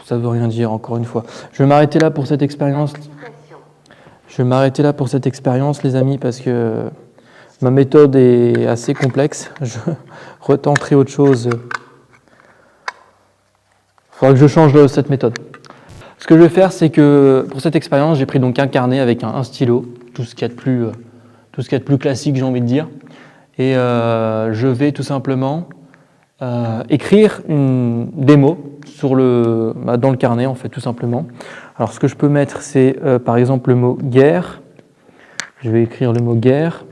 ça veut rien dire encore une fois. Je vais m'arrêter là pour cette expérience. Les amis, parce que ma méthode est assez complexe. Je retenterai autre chose. Il faudra que je change cette méthode. Ce que je vais faire, c'est que pour cette expérience, j'ai pris donc un carnet avec un stylo, tout ce qu'il y a de plus classique, j'ai envie de dire. Et je vais tout simplement écrire des mots dans le carnet, en fait, tout simplement. Alors, ce que je peux mettre, c'est par exemple le mot guerre. Je vais écrire le mot guerre.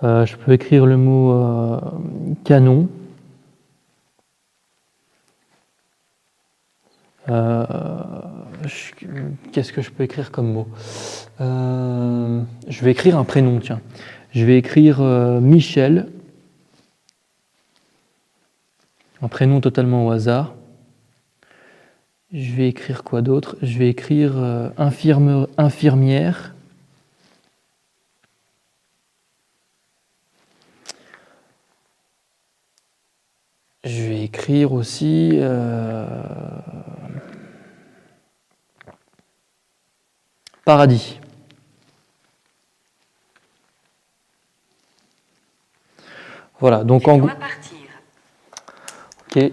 Je peux écrire le mot canon. Qu'est-ce que je peux écrire comme mot ? Je vais écrire un prénom, tiens. Je vais écrire Michel. Un prénom totalement au hasard. Je vais écrire quoi d'autre ? Je vais écrire infirmière. Je vais écrire aussi paradis. Voilà, donc
Tu
en
dois
gros...
partir.
Ok,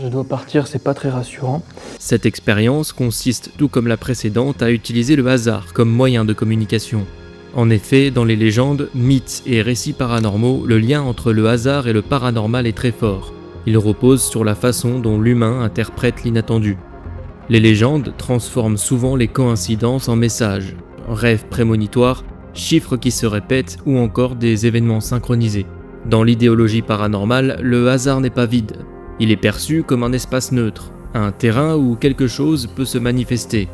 je dois partir, c'est pas très rassurant.
Cette expérience consiste, tout comme la précédente, à utiliser le hasard comme moyen de communication. En effet, dans les légendes, mythes et récits paranormaux, le lien entre le hasard et le paranormal est très fort. Il repose sur la façon dont l'humain interprète l'inattendu. Les légendes transforment souvent les coïncidences en messages, rêves prémonitoires, chiffres qui se répètent ou encore des événements synchronisés. Dans l'idéologie paranormale, le hasard n'est pas vide. Il est perçu comme un espace neutre, un terrain où quelque chose peut se manifester.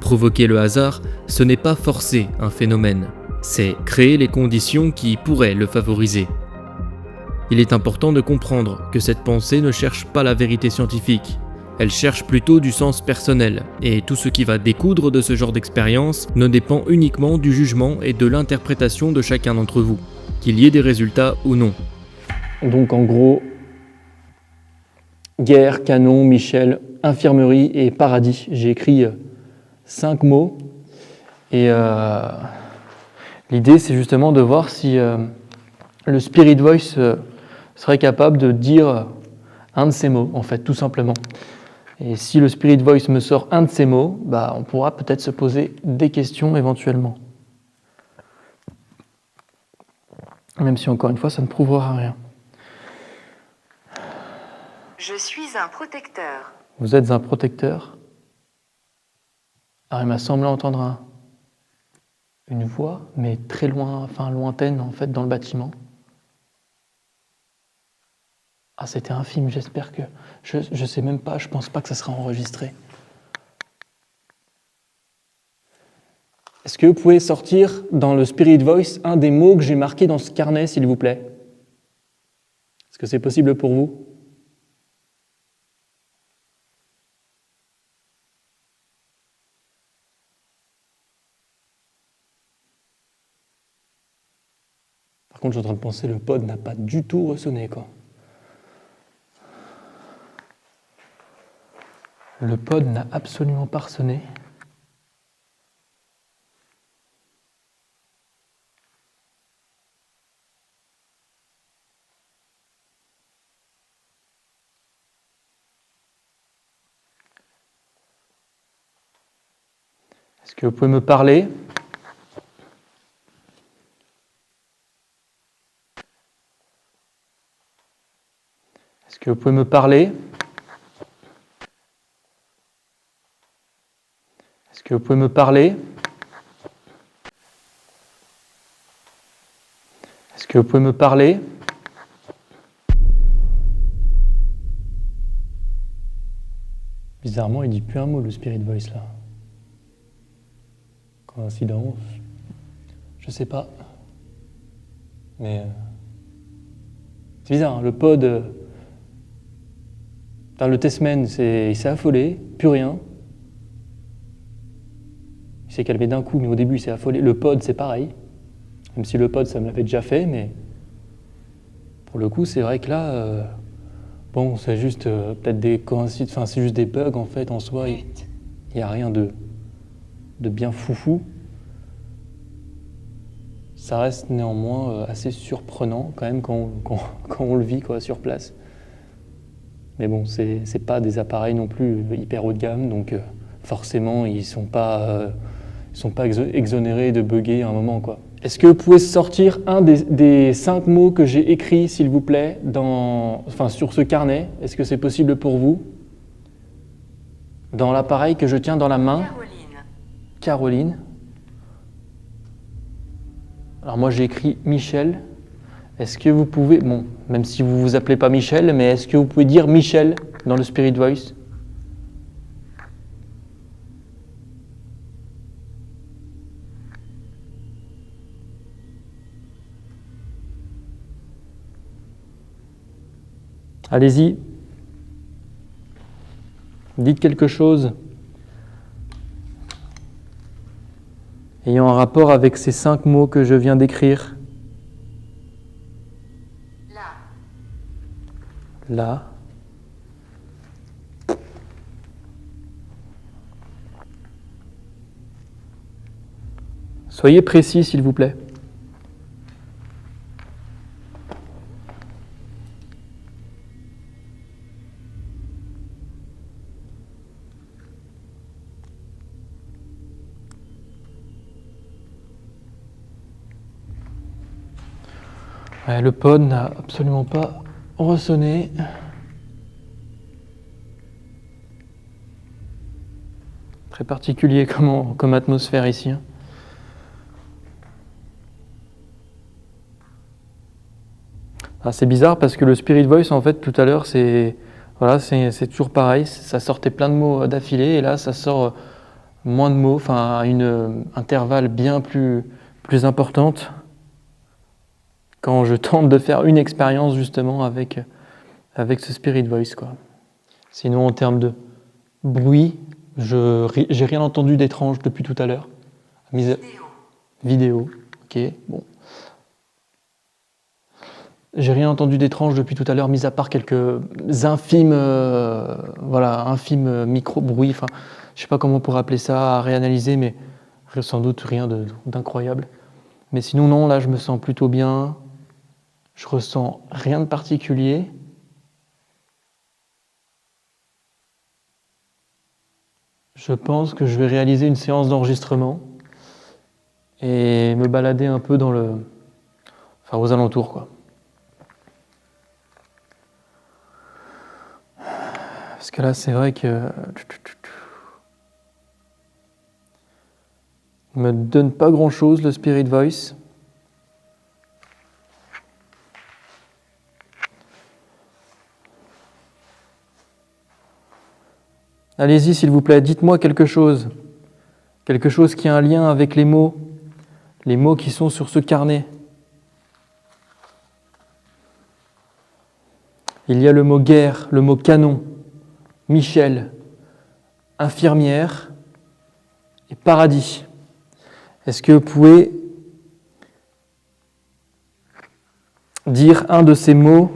Provoquer le hasard, ce n'est pas forcer un phénomène, c'est créer les conditions qui pourraient le favoriser. Il est important de comprendre que cette pensée ne cherche pas la vérité scientifique, elle cherche plutôt du sens personnel, et tout ce qui va découdre de ce genre d'expérience ne dépend uniquement du jugement et de l'interprétation de chacun d'entre vous, qu'il y ait des résultats ou non.
Donc en gros, guerre, canon, Michel, infirmerie et paradis. J'ai écrit 5 mots et l'idée c'est justement de voir si le Spirit Voice serait capable de dire un de ces mots, en fait, tout simplement. Et si le Spirit Voice me sort un de ces mots, bah, on pourra peut-être se poser des questions éventuellement. Même si encore une fois ça ne prouvera rien.
Je suis un protecteur.
Vous êtes un protecteur. Alors il m'a semblé entendre une voix, mais très loin, enfin lointaine en fait, dans le bâtiment. Ah, c'était infime, j'espère que... Je sais même pas, je pense pas que ça sera enregistré. Est-ce que vous pouvez sortir dans le Spirit Voice un des mots que j'ai marqués dans ce carnet, s'il vous plaît? Est-ce que c'est possible pour vous? Par contre, je suis en train de penser, le pod n'a pas du tout ressonné, quoi. Le pod n'a absolument pas ressonné. Est-ce que vous pouvez me parler? Est-ce que vous pouvez me parler? Est-ce que vous pouvez me parler? Est-ce que vous pouvez me parler? Bizarrement, il dit plus un mot, le Spirit Voice, là. Coïncidence? Je sais pas. Mais... c'est bizarre, hein, le pod... le Testament, il s'est affolé, plus rien. Il s'est calmé d'un coup, mais au début, il s'est affolé. Le pod, c'est pareil. Même si le pod, ça me l'avait déjà fait, mais... pour le coup, c'est vrai que là... bon, c'est juste peut-être des coïncidences... enfin, c'est juste des bugs, en fait, en soi. Il n'y a rien de bien foufou. Ça reste néanmoins assez surprenant, quand même, quand on le vit, quoi, sur place. Mais bon, c'est pas des appareils non plus hyper haut de gamme, donc forcément, ils sont pas exonérés de bugger à un moment, quoi. Est-ce que vous pouvez sortir un des 5 mots que j'ai écrits, s'il vous plaît, sur ce carnet? Est-ce que c'est possible pour vous? Dans l'appareil que je tiens dans la main. Caroline. Alors moi, j'ai écrit Michel. Est-ce que vous pouvez, bon, même si vous vous appelez pas Michel, mais est-ce que vous pouvez dire Michel dans le Spirit Voice? Allez-y. Dites quelque chose ayant un rapport avec ces 5 mots que je viens d'écrire. Là. Soyez précis, s'il vous plaît. Ouais, le pod n'a absolument pas ressonné. Très particulier comme atmosphère ici. C'est bizarre parce que le Spirit Voice, en fait, tout à l'heure, c'est toujours pareil. Ça sortait plein de mots d'affilée et là, ça sort moins de mots, enfin, à une intervalle bien plus importante quand je tente de faire une expérience justement avec ce Spirit Voice, quoi. Sinon, en termes de bruit, j'ai rien entendu d'étrange depuis tout à l'heure. Vidéo, ok, bon. J'ai rien entendu d'étrange depuis tout à l'heure, mis à part quelques infimes micro-bruits. Enfin, je sais pas comment on pourrait appeler ça, à réanalyser, mais sans doute rien d'incroyable. Mais sinon, non, là, je me sens plutôt bien. Je ressens rien de particulier. Je pense que je vais réaliser une séance d'enregistrement et me balader un peu aux alentours, quoi. Parce que là, c'est vrai que il me donne pas grand-chose, le Spirit Voice. Allez-y, s'il vous plaît, dites-moi quelque chose qui a un lien avec les mots qui sont sur ce carnet. Il y a le mot guerre, le mot canon, Michel, infirmière et paradis. Est-ce que vous pouvez dire un de ces mots,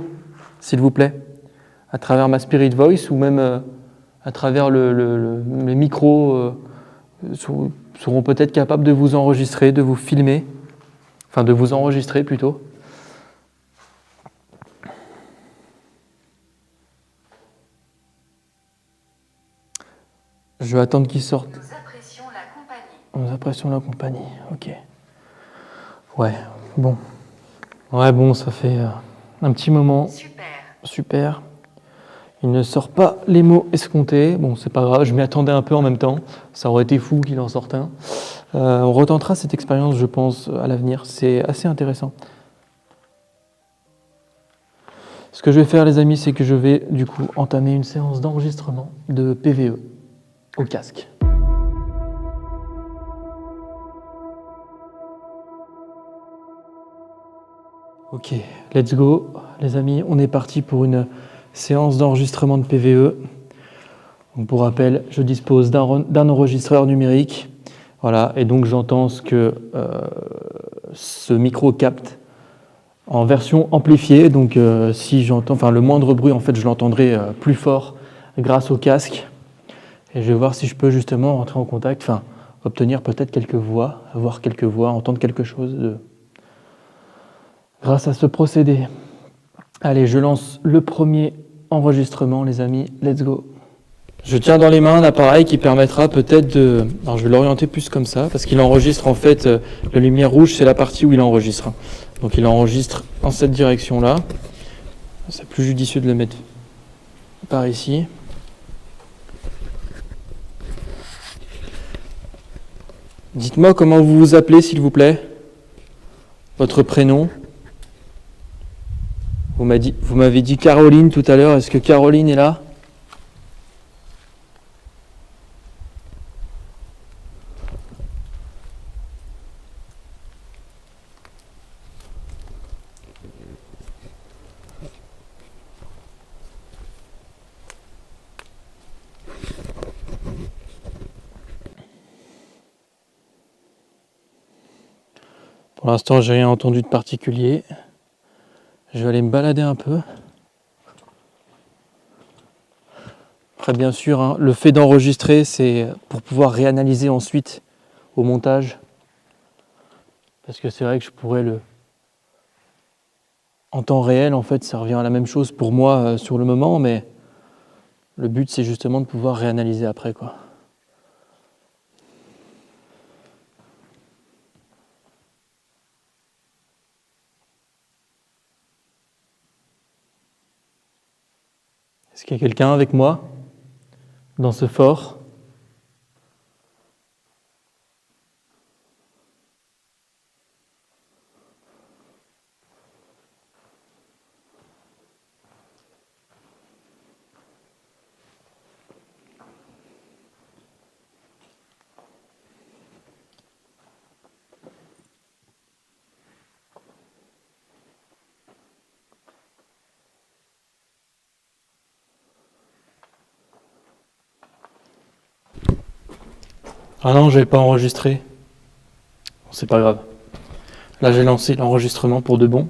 s'il vous plaît, à travers ma Spirit Voice ou même à travers les micros seront peut-être capables de vous enregistrer, de vous filmer, enfin de vous enregistrer plutôt. Je vais attendre qu'ils sortent.
Nous apprécions la compagnie.
Nous apprécions la compagnie, ok. Ouais, bon, ça fait un petit moment. Super. Il ne sort pas les mots escomptés. Bon, c'est pas grave, je m'y attendais un peu en même temps. Ça aurait été fou qu'il en sorte un. On retentera cette expérience, je pense, à l'avenir. C'est assez intéressant. Ce que je vais faire, les amis, c'est que je vais, du coup, entamer une séance d'enregistrement de PVE au casque. Ok, let's go, les amis. On est parti pour une séance d'enregistrement de PVE. Donc, pour rappel, je dispose d'un enregistreur numérique. Voilà, et donc j'entends ce que ce micro capte en version amplifiée. Donc si j'entends, le moindre bruit, en fait, je l'entendrai plus fort grâce au casque. Et je vais voir si je peux justement rentrer en contact, obtenir peut-être quelques voix, avoir quelques voix, entendre quelque chose grâce à ce procédé. Allez, je lance le premier enregistrement, les amis. Let's go. Je tiens dans les mains un appareil qui permettra peut-être de... Alors je vais l'orienter plus comme ça, parce qu'il enregistre en fait, la lumière rouge, c'est la partie où il enregistre. Donc il enregistre dans cette direction-là. C'est plus judicieux de le mettre par ici. Dites-moi comment vous vous appelez, s'il vous plaît. Votre prénom. Vous m'avez dit Caroline tout à l'heure. Est-ce que Caroline est là ? Pour l'instant, j'ai rien entendu de particulier. Je vais aller me balader un peu. Après, bien sûr, le fait d'enregistrer, c'est pour pouvoir réanalyser ensuite au montage. Parce que c'est vrai que je pourrais en temps réel, en fait, ça revient à la même chose pour moi sur le moment, mais le but, c'est justement de pouvoir réanalyser après, quoi. Est-ce qu'il y a quelqu'un avec moi dans ce fort? Ah non, j'avais pas enregistré. Bon, c'est pas grave. Là, j'ai lancé l'enregistrement pour de bon.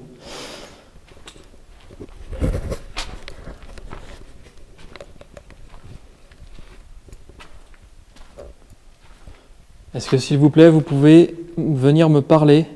Est-ce que, s'il vous plaît, vous pouvez venir me parler?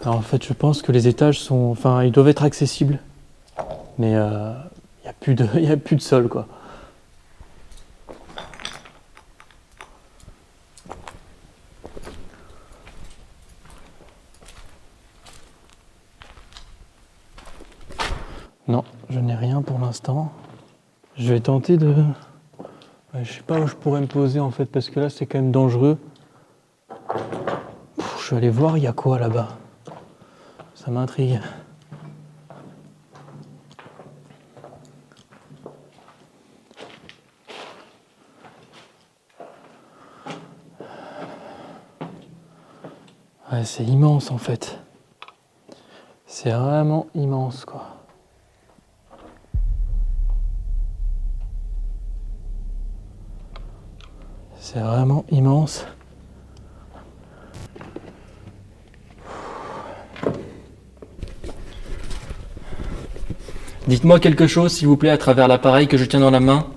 Alors, en fait, je pense que les étages sont... Enfin, ils doivent être accessibles. Mais il n'y a plus de, y a plus de sol, quoi. Non, je n'ai rien pour l'instant. Je vais tenter de... Ouais, je sais pas où je pourrais me poser, en fait, parce que là, c'est quand même dangereux. Je vais aller voir, il y a quoi là-bas. Ça m'intrigue. Ouais, c'est immense en fait. C'est vraiment immense, quoi. C'est vraiment immense. Dites-moi quelque chose, s'il vous plaît, à travers l'appareil que je tiens dans la main.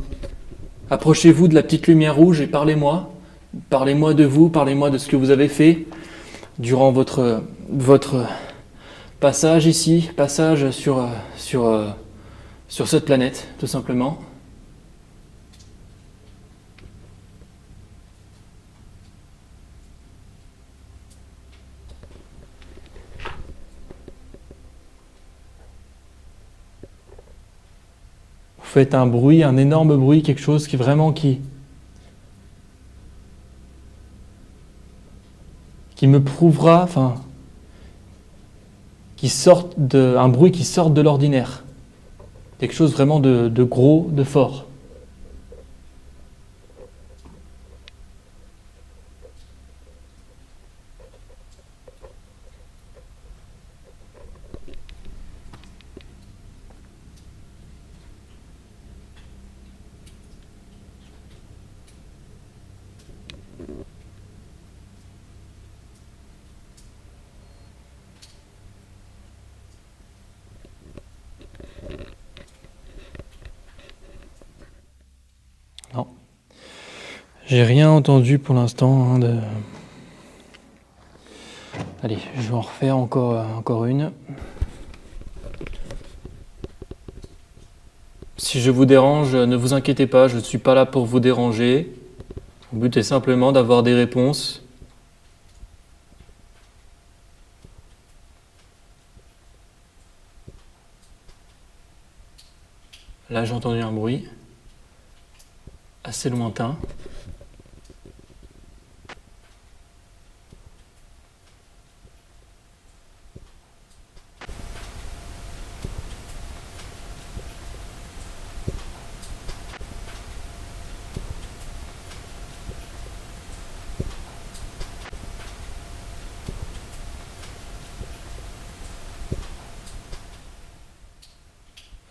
Approchez-vous de la petite lumière rouge et parlez-moi. Parlez-moi de vous, parlez-moi de ce que vous avez fait durant votre passage ici, passage sur cette planète, tout simplement. Vous faites un bruit, un énorme bruit, quelque chose qui vraiment qui me prouvera, enfin, un bruit qui sorte de l'ordinaire. Quelque chose vraiment de gros, de fort. Non. J'ai rien entendu pour l'instant de... Allez, je vais en refaire encore une. Si je vous dérange, ne vous inquiétez pas, je ne suis pas là pour vous déranger. Le but est simplement d'avoir des réponses. Là, j'ai entendu un bruit assez lointain.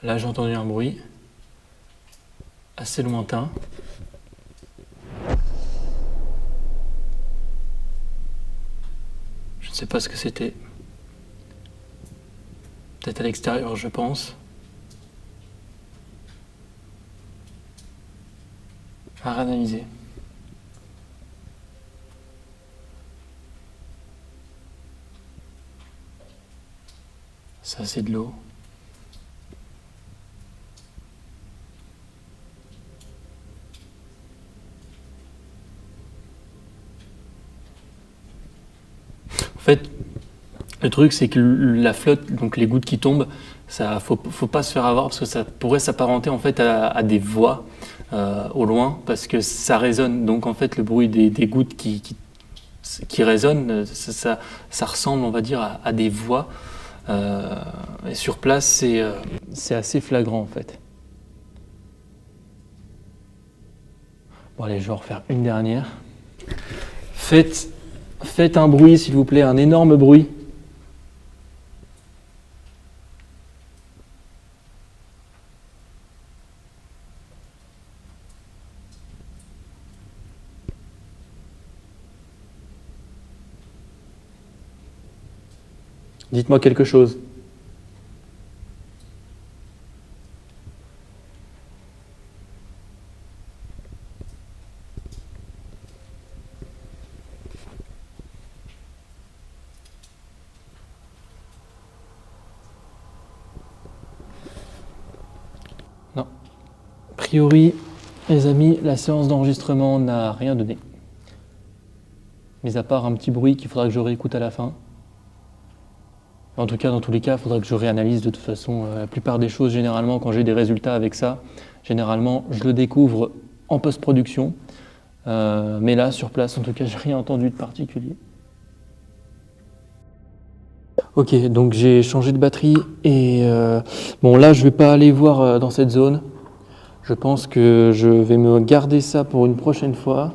Là, j'ai entendu un bruit assez lointain. Je ne sais pas ce que c'était. Peut-être à l'extérieur, je pense. À réanalyser. Ça, c'est de l'eau. En fait, le truc, c'est que la flotte, donc les gouttes qui tombent, ça, faut pas se faire avoir parce que ça pourrait s'apparenter en fait à des voix au loin parce que ça résonne. Donc en fait, le bruit des gouttes qui résonnent, ça ressemble, on va dire, à des voix. Et sur place, c'est assez flagrant en fait. Bon allez, je vais en refaire une dernière. Faites un bruit, s'il vous plaît, un énorme bruit. Dites-moi quelque chose. Non. A priori, les amis, la séance d'enregistrement n'a rien donné. Mis à part un petit bruit qu'il faudra que je réécoute à la fin. En tout cas, dans tous les cas, il faudra que je réanalyse de toute façon. La plupart des choses, généralement, quand j'ai des résultats avec ça, généralement, je le découvre en post-production. Mais là, sur place, en tout cas, j'ai rien entendu de particulier. Ok, donc j'ai changé de batterie et bon là, je vais pas aller voir dans cette zone. Je pense que je vais me garder ça pour une prochaine fois.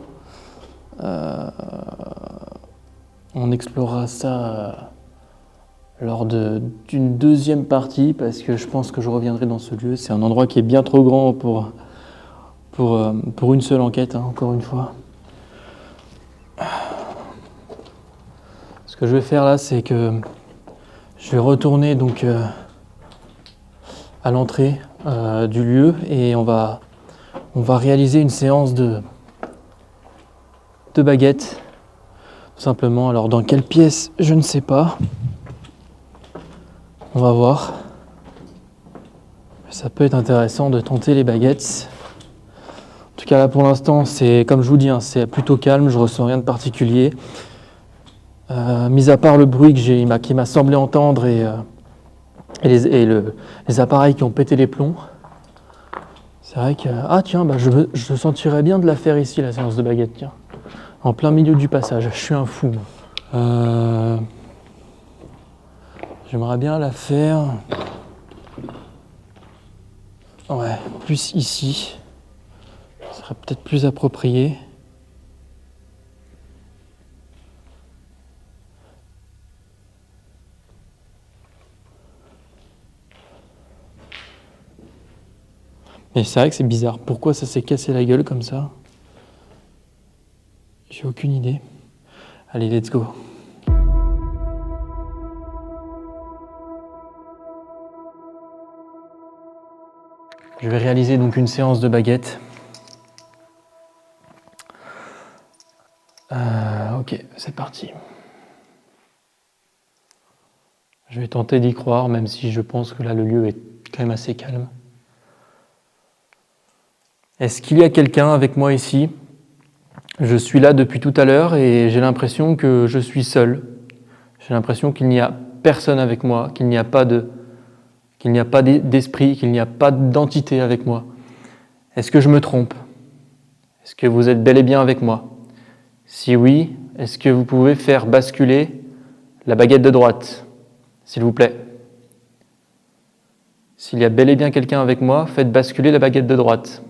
On explorera ça lors d'une deuxième partie parce que je pense que je reviendrai dans ce lieu. C'est un endroit qui est bien trop grand pour une seule enquête, hein, encore une fois. Ce que je vais faire là, c'est que je vais retourner donc à l'entrée du lieu et on va réaliser une séance de baguettes, tout simplement. Alors dans quelle pièce, je ne sais pas. On va voir. Ça peut être intéressant de tenter les baguettes. En tout cas là pour l'instant, c'est comme je vous dis, hein, c'est plutôt calme, je ressens rien de particulier. Mis à part le bruit qui m'a semblé entendre et les appareils qui ont pété les plombs. C'est vrai que... Ah tiens, bah, je sentirais bien de la faire ici, la séance de baguettes, tiens. En plein milieu du passage, je suis un fou. J'aimerais bien la faire... Ouais, plus ici. Ce serait peut-être plus approprié. Mais c'est vrai que c'est bizarre. Pourquoi ça s'est cassé la gueule comme ça? J'ai aucune idée. Allez, let's go. Je vais réaliser donc une séance de baguettes. Ok, c'est parti. Je vais tenter d'y croire, même si je pense que là, le lieu est quand même assez calme. Est-ce qu'il y a quelqu'un avec moi ici? Je suis là depuis tout à l'heure et j'ai l'impression que je suis seul. J'ai l'impression qu'il n'y a personne avec moi, qu'il n'y a pas d'esprit, qu'il n'y a pas d'entité avec moi. Est-ce que je me trompe? Est-ce que vous êtes bel et bien avec moi? Si oui, est-ce que vous pouvez faire basculer la baguette de droite, s'il vous plaît? S'il y a bel et bien quelqu'un avec moi, faites basculer la baguette de droite.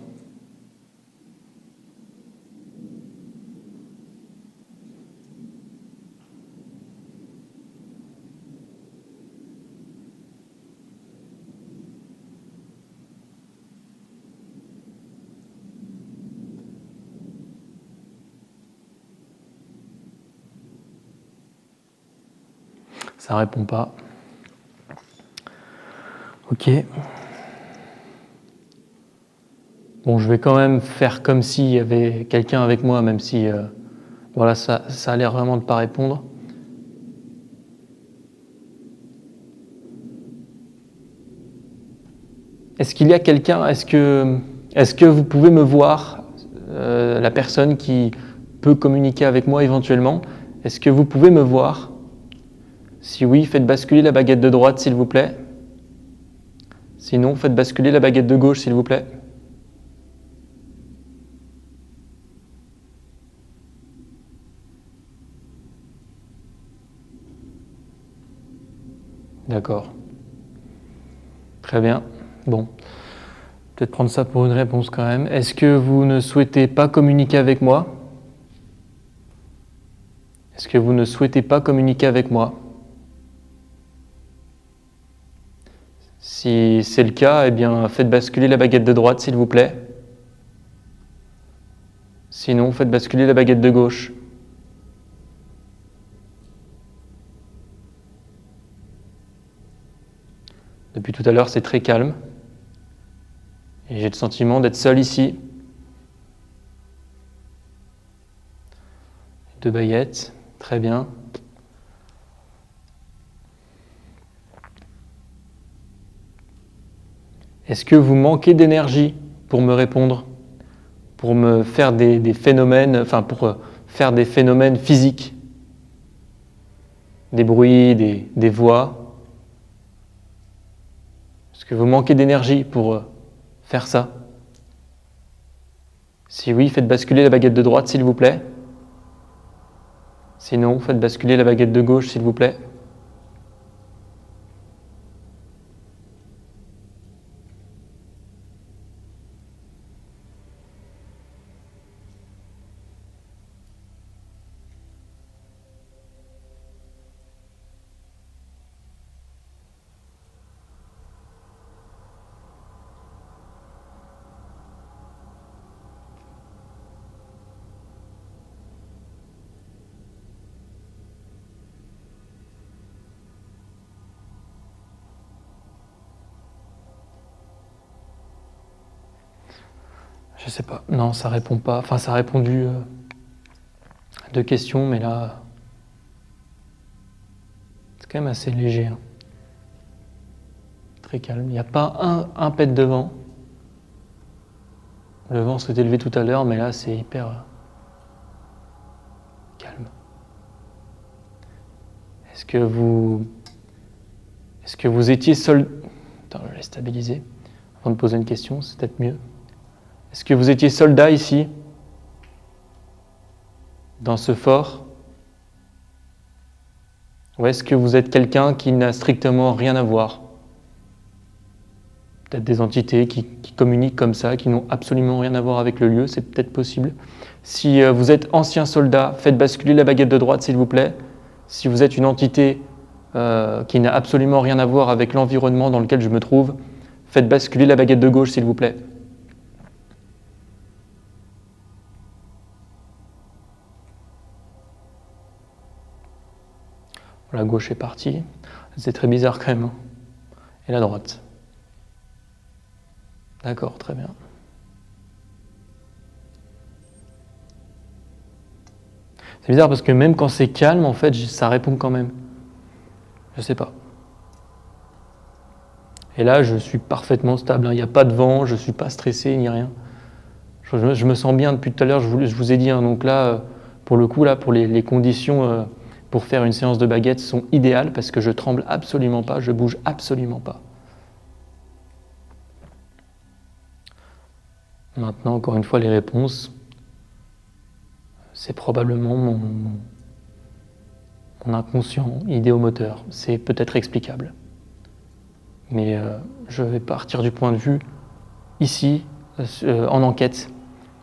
Ça répond pas. Ok. Bon, je vais quand même faire comme s'il y avait quelqu'un avec moi, même si voilà, ça a l'air vraiment de pas répondre. Est-ce qu'il y a quelqu'un? Est-ce que vous pouvez me voir, la personne qui peut communiquer avec moi éventuellement? Est-ce que vous pouvez me voir? Si oui, faites basculer la baguette de droite, s'il vous plaît. Sinon, faites basculer la baguette de gauche, s'il vous plaît. D'accord. Très bien. Bon. Peut-être prendre ça pour une réponse quand même. Est-ce que vous ne souhaitez pas communiquer avec moi? Est-ce que vous ne souhaitez pas communiquer avec moi? Si c'est le cas, eh bien, faites basculer la baguette de droite, s'il vous plaît. Sinon, faites basculer la baguette de gauche. Depuis tout à l'heure, c'est très calme. Et j'ai le sentiment d'être seul ici. 2 baguettes, très bien. Est-ce que vous manquez d'énergie pour me répondre? Pour me faire des phénomènes, enfin pour faire des phénomènes physiques? Des bruits, des voix? Est-ce que vous manquez d'énergie pour faire ça? Si oui, faites basculer la baguette de droite, s'il vous plaît. Sinon, faites basculer la baguette de gauche, s'il vous plaît. Je sais pas. Non, ça répond pas. Enfin, ça a répondu à 2 questions, mais là, c'est quand même assez léger. Hein. Très calme. Il n'y a pas un pet de vent. Le vent s'est élevé tout à l'heure, mais là, c'est hyper calme. Est-ce que vous étiez seul... Attends, je vais stabiliser. Avant de poser une question, c'est peut-être mieux. Est-ce que vous étiez soldat ici, dans ce fort? Ou est-ce que vous êtes quelqu'un qui n'a strictement rien à voir? Peut-être des entités qui communiquent comme ça, qui n'ont absolument rien à voir avec le lieu, c'est peut-être possible. Si vous êtes ancien soldat, faites basculer la baguette de droite, s'il vous plaît. Si vous êtes une entité qui n'a absolument rien à voir avec l'environnement dans lequel je me trouve, faites basculer la baguette de gauche, s'il vous plaît. La gauche est partie. C'est très bizarre quand même. Hein. Et la droite. D'accord, très bien. C'est bizarre parce que même quand c'est calme, en fait, ça répond quand même. Je sais pas. Et là, je suis parfaitement stable. Il n'y a pas de vent, je ne suis pas stressé ni rien. Je me sens bien depuis tout à l'heure, je vous ai dit. Hein, donc là, pour le coup, là, pour les conditions pour faire une séance de baguette sont idéales parce que je tremble absolument pas, je bouge absolument pas. Maintenant, encore une fois, les réponses, c'est probablement mon inconscient idéomoteur. C'est peut-être explicable. Mais je vais partir du point de vue, ici, en enquête,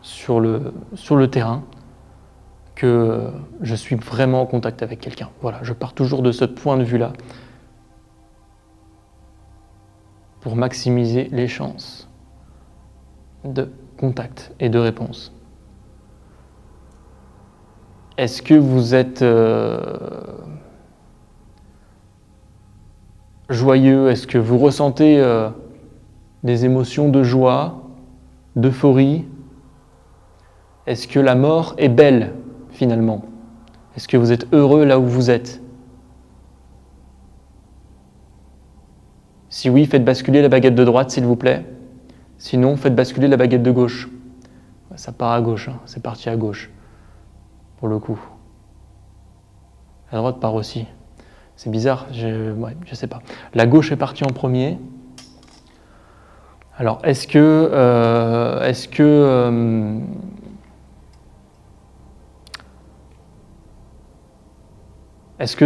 sur le terrain, que je suis vraiment en contact avec quelqu'un. Voilà, je pars toujours de ce point de vue-là pour maximiser les chances de contact et de réponse. Est-ce que vous êtes joyeux? Est-ce que vous ressentez des émotions de joie, d'euphorie? Est-ce que la mort est belle finalement? Est-ce que vous êtes heureux là où vous êtes? Si oui, faites basculer la baguette de droite s'il vous plaît. Sinon, faites basculer la baguette de gauche. Ça part à gauche, hein. C'est parti à gauche, pour le coup. La droite part aussi. C'est bizarre, je sais pas. La gauche est partie en premier. Alors, est-ce que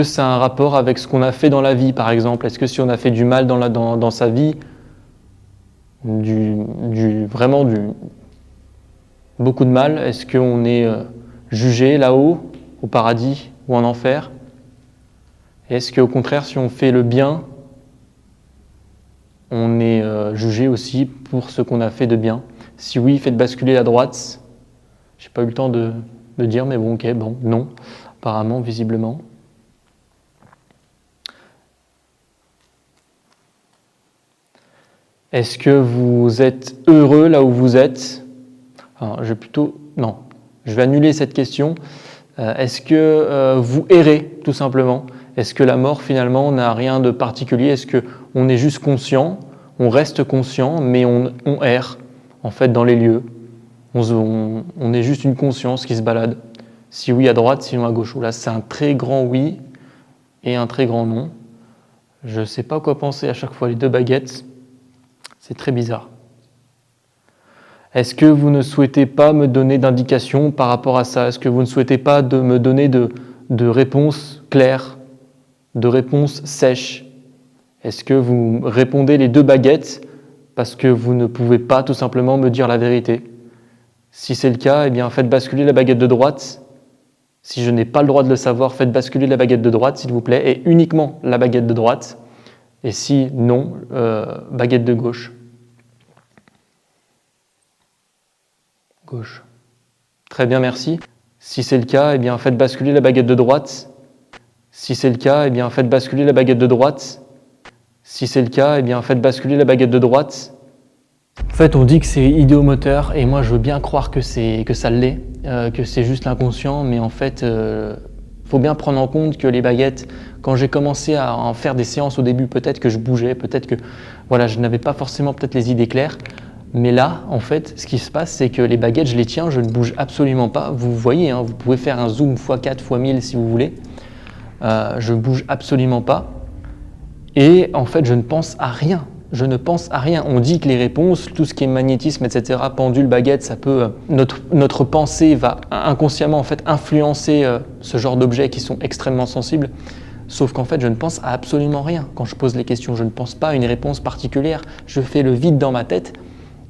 ça a un rapport avec ce qu'on a fait dans la vie, par exemple? Est-ce que si on a fait du mal dans sa vie, beaucoup de mal, est-ce qu'on est jugé là-haut, au paradis ou en enfer? Est-ce qu'au contraire, si on fait le bien, on est jugé aussi pour ce qu'on a fait de bien? Si oui, faites basculer la droite. J'ai pas eu le temps de dire, mais bon, ok, bon, non, apparemment, visiblement. Est-ce que vous êtes heureux là où vous êtes? Alors, je vais annuler cette question. Est-ce que vous errez, tout simplement? Est-ce que la mort, finalement, n'a rien de particulier? Est-ce qu'on est juste conscient, on reste conscient, mais on erre, en fait, dans les lieux? On est juste une conscience qui se balade. Si oui, à droite, sinon à gauche. Là, c'est un très grand oui et un très grand non. Je ne sais pas quoi penser à chaque fois, les deux baguettes. C'est très bizarre. Est-ce que vous ne souhaitez pas me donner d'indications par rapport à ça? Est-ce que vous ne souhaitez pas me donner de réponses claires, de réponses sèches? Est-ce que vous répondez les deux baguettes parce que vous ne pouvez pas tout simplement me dire la vérité? Si c'est le cas, eh bien faites basculer la baguette de droite. Si je n'ai pas le droit de le savoir, faites basculer la baguette de droite, s'il vous plaît, et uniquement la baguette de droite. Et si non, baguette de gauche. Gauche. Très bien, merci. Si c'est le cas, eh bien faites basculer la baguette de droite. Si c'est le cas, eh bien faites basculer la baguette de droite. Si c'est le cas, eh bien faites basculer la baguette de droite. En fait, on dit que c'est idéomoteur, et moi je veux bien croire que ça l'est, que c'est juste l'inconscient, mais en fait, faut bien prendre en compte que les baguettes, quand j'ai commencé à en faire des séances au début, peut-être que je bougeais, peut-être que voilà, je n'avais pas forcément peut-être les idées claires, mais là, en fait, ce qui se passe, c'est que les baguettes, je les tiens, je ne bouge absolument pas. Vous voyez, hein, vous pouvez faire un zoom x4, x1000 si vous voulez. Je ne bouge absolument pas, et en fait, je ne pense à rien. Je ne pense à rien. On dit que les réponses, tout ce qui est magnétisme, etc., pendule, baguette, ça peut, notre pensée va inconsciemment en fait influencer ce genre d'objets qui sont extrêmement sensibles. Sauf qu'en fait, je ne pense à absolument rien quand je pose les questions. Je ne pense pas à une réponse particulière. Je fais le vide dans ma tête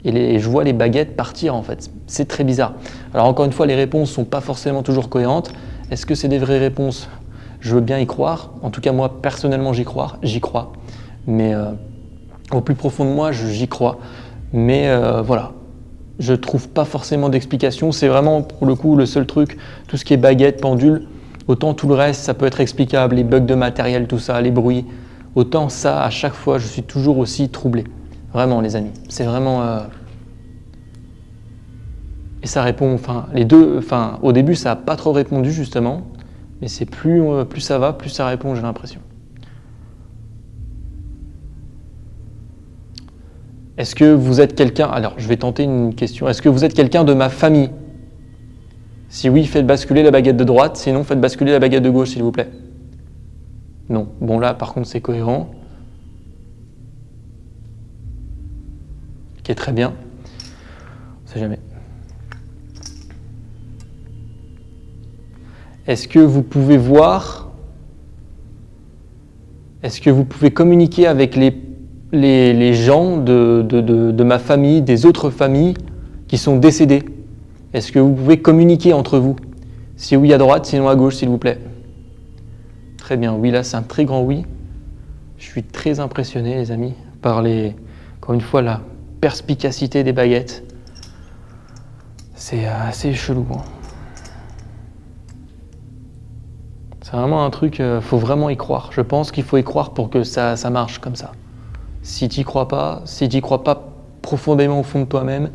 et je vois les baguettes partir en fait. C'est très bizarre. Alors encore une fois, les réponses sont pas forcément toujours cohérentes. Est-ce que c'est des vraies réponses? Je veux bien y croire. En tout cas, moi personnellement, j'y crois. Mais au plus profond de moi, j'y crois. Mais voilà, je trouve pas forcément d'explication. C'est vraiment, pour le coup, le seul truc, tout ce qui est baguette, pendule, autant tout le reste, ça peut être explicable, les bugs de matériel, tout ça, les bruits. Autant ça, à chaque fois, je suis toujours aussi troublé. Vraiment, les amis. C'est vraiment... Et ça répond, au début, ça n'a pas trop répondu, justement. Mais c'est plus ça va, plus ça répond, j'ai l'impression. Est-ce que vous êtes quelqu'un... Alors, je vais tenter une question. Est-ce que vous êtes quelqu'un de ma famille? Si oui, faites basculer la baguette de droite. Sinon, faites basculer la baguette de gauche, s'il vous plaît. Non. Bon, là, par contre, c'est cohérent. Ok, très bien. On ne sait jamais. Est-ce que vous pouvez voir... Est-ce que vous pouvez communiquer avec les gens de ma famille, des autres familles qui sont décédés? Est-ce que vous pouvez communiquer entre vous? Si oui, à droite, sinon à gauche, s'il vous plaît. Très bien, oui, là, c'est un très grand oui. Je suis très impressionné, les amis, par encore une fois, la perspicacité des baguettes. C'est assez chelou. Hein. C'est vraiment un truc, faut vraiment y croire. Je pense qu'il faut y croire pour que ça marche comme ça. Si tu n'y crois pas, profondément au fond de toi-même,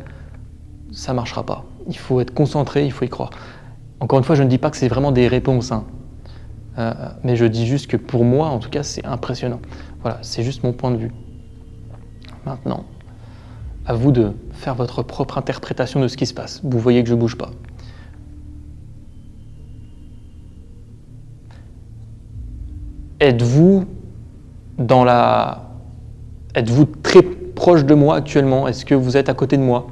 ça ne marchera pas. Il faut être concentré, il faut y croire. Encore une fois, je ne dis pas que c'est vraiment des réponses, hein. Mais je dis juste que pour moi, en tout cas, c'est impressionnant. Voilà, c'est juste mon point de vue. Maintenant, à vous de faire votre propre interprétation de ce qui se passe. Vous voyez que je ne bouge pas. Êtes-vous très proche de moi actuellement? Est-ce que vous êtes à côté de moi,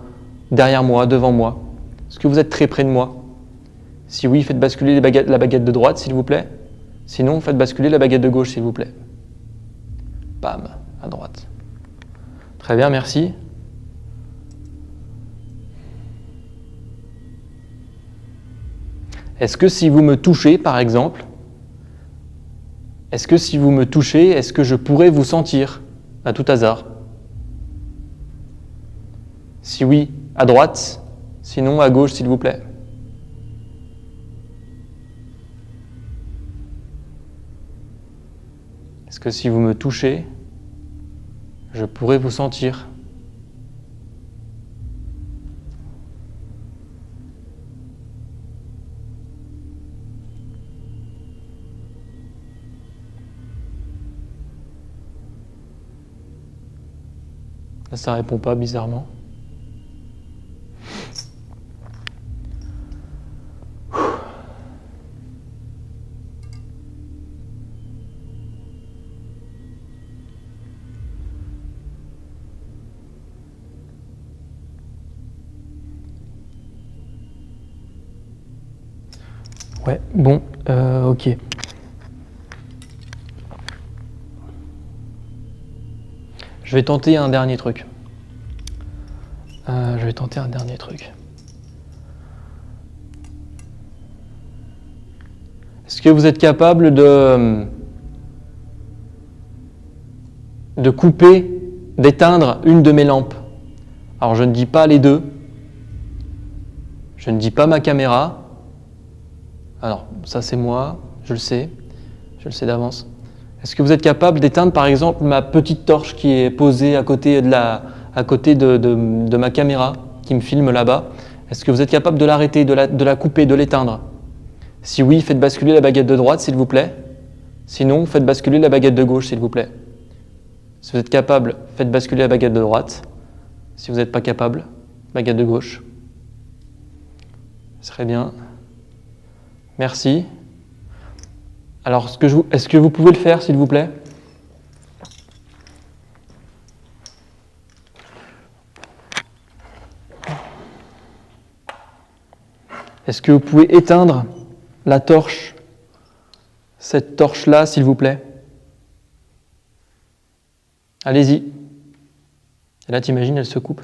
derrière moi, devant moi? Est-ce que vous êtes très près de moi? Si oui, faites basculer la baguette de droite, s'il vous plaît. Sinon, faites basculer la baguette de gauche, s'il vous plaît. Bam, à droite. Très bien, merci. Est-ce que si vous me touchez, par exemple, est-ce que je pourrais vous sentir, à tout hasard? Si oui, à droite, sinon à gauche, s'il vous plaît. Est-ce que si vous me touchez, je pourrais vous sentir? Là, ça répond pas, bizarrement. Ouais, bon, ok. Je vais tenter un dernier truc. Est-ce que vous êtes capable de couper, d'éteindre une de mes lampes? Alors je ne dis pas les deux. Je ne dis pas ma caméra. Alors ça c'est moi, je le sais d'avance. Est-ce que vous êtes capable d'éteindre par exemple ma petite torche qui est posée à côté de ma caméra qui me filme là-bas? Est-ce que vous êtes capable de l'arrêter, de la couper, de l'éteindre? Si oui, faites basculer la baguette de droite s'il vous plaît. Sinon, faites basculer la baguette de gauche s'il vous plaît. Si vous êtes capable, faites basculer la baguette de droite. Si vous n'êtes pas capable, baguette de gauche. Ce serait bien. Merci. Alors, est-ce que vous pouvez le faire, s'il vous plaît? Est-ce que vous pouvez éteindre la torche, cette torche-là, s'il vous plaît? Allez-y. Et là, t'imagines, elle se coupe.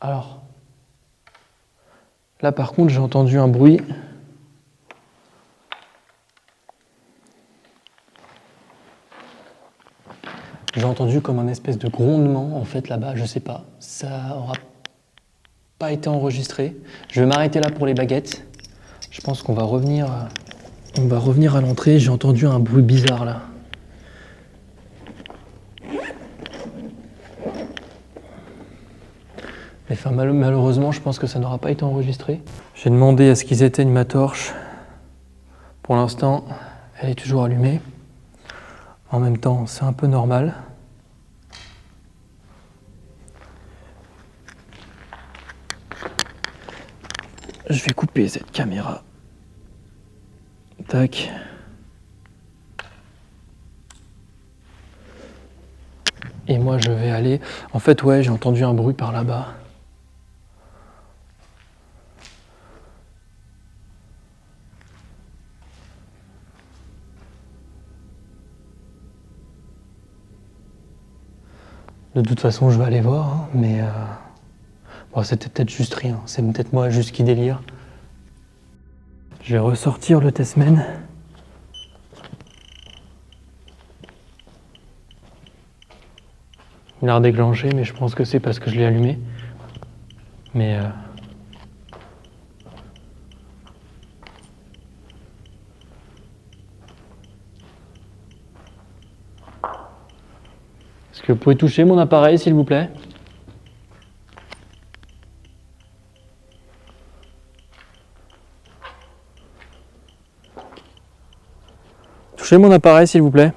Alors, là, par contre, j'ai entendu un bruit. J'ai entendu comme un espèce de grondement, en fait, là-bas, je sais pas. Ça aura pas été enregistré. Je vais m'arrêter là pour les baguettes. Je pense qu'on va revenir à l'entrée. J'ai entendu un bruit bizarre, là. Enfin, malheureusement, je pense que ça n'aura pas été enregistré. J'ai demandé à ce qu'ils éteignent ma torche. Pour l'instant, elle est toujours allumée. En même temps, c'est un peu normal. Je vais couper cette caméra. Tac. Et moi, je vais aller... En fait, ouais, j'ai entendu un bruit par là-bas. De toute façon, je vais aller voir, hein, mais bon, c'était peut-être juste rien. C'est peut-être moi juste qui délire. Je vais ressortir le Testament. Il a redéclenché, mais je pense que c'est parce que je l'ai allumé. Mais Est-ce que vous pouvez toucher mon appareil, s'il vous plaît? Touchez mon appareil, s'il vous plaît.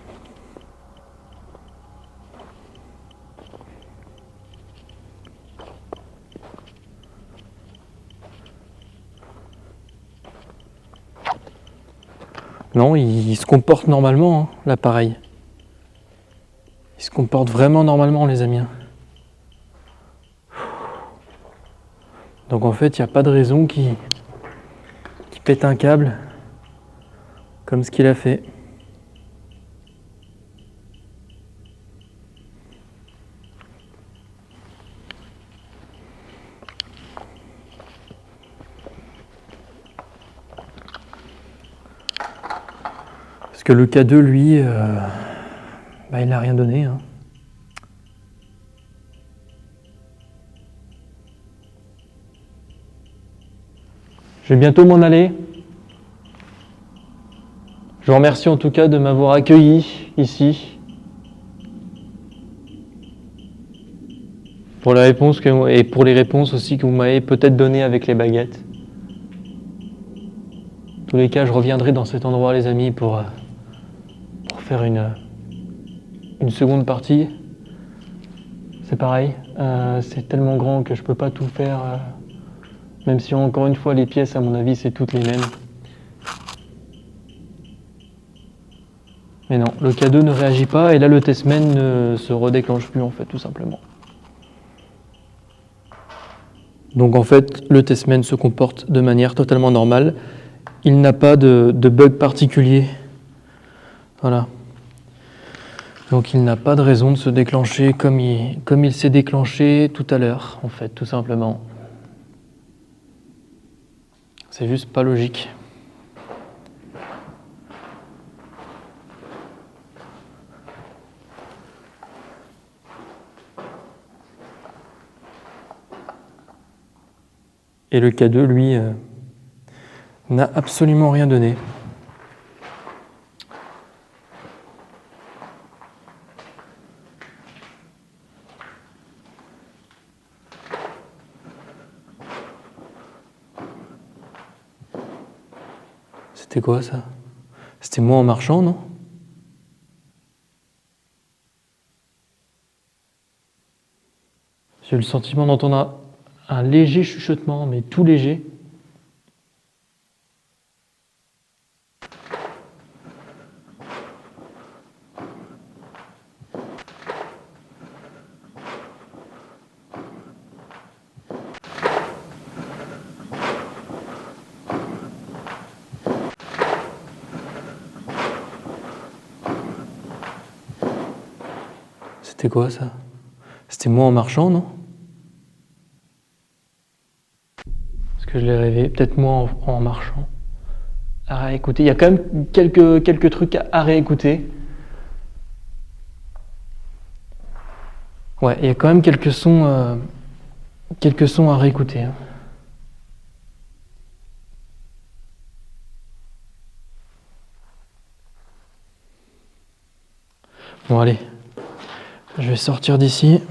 Non, il se comporte normalement, hein, l'appareil. Il se comporte vraiment normalement, les amis. Donc en fait, il n'y a pas de raison qu'il pète un câble comme ce qu'il a fait. Parce que le K2, lui, il n'a rien donné. Hein. Je vais bientôt m'en aller. Je vous remercie en tout cas de m'avoir accueilli ici. Pour les réponses et pour les réponses aussi que vous m'avez peut-être données avec les baguettes. En tous les cas, je reviendrai dans cet endroit, les amis, pour faire une seconde partie. C'est pareil, c'est tellement grand que je peux pas tout faire. Même si encore une fois les pièces, à mon avis, c'est toutes les mêmes. Mais non, le K2 ne réagit pas et là le testman ne se redéclenche plus en fait, tout simplement. Donc en fait, le testman se comporte de manière totalement normale. Il n'a pas de bug particulier. Voilà. Donc il n'a pas de raison de se déclencher comme il s'est déclenché tout à l'heure, en fait, tout simplement. C'est juste pas logique. Et le K2, lui, n'a absolument rien donné. C'était quoi ça? C'était moi en marchant, non? J'ai eu le sentiment d'entendre un léger chuchotement, mais tout léger. C'était quoi ça? C'était moi en marchant, non? Est-ce que je l'ai rêvé? Peut-être moi en marchant. À réécouter. Il y a quand même quelques trucs à réécouter. Ouais, il y a quand même quelques sons à réécouter. Hein. Bon, allez. Je vais sortir d'ici.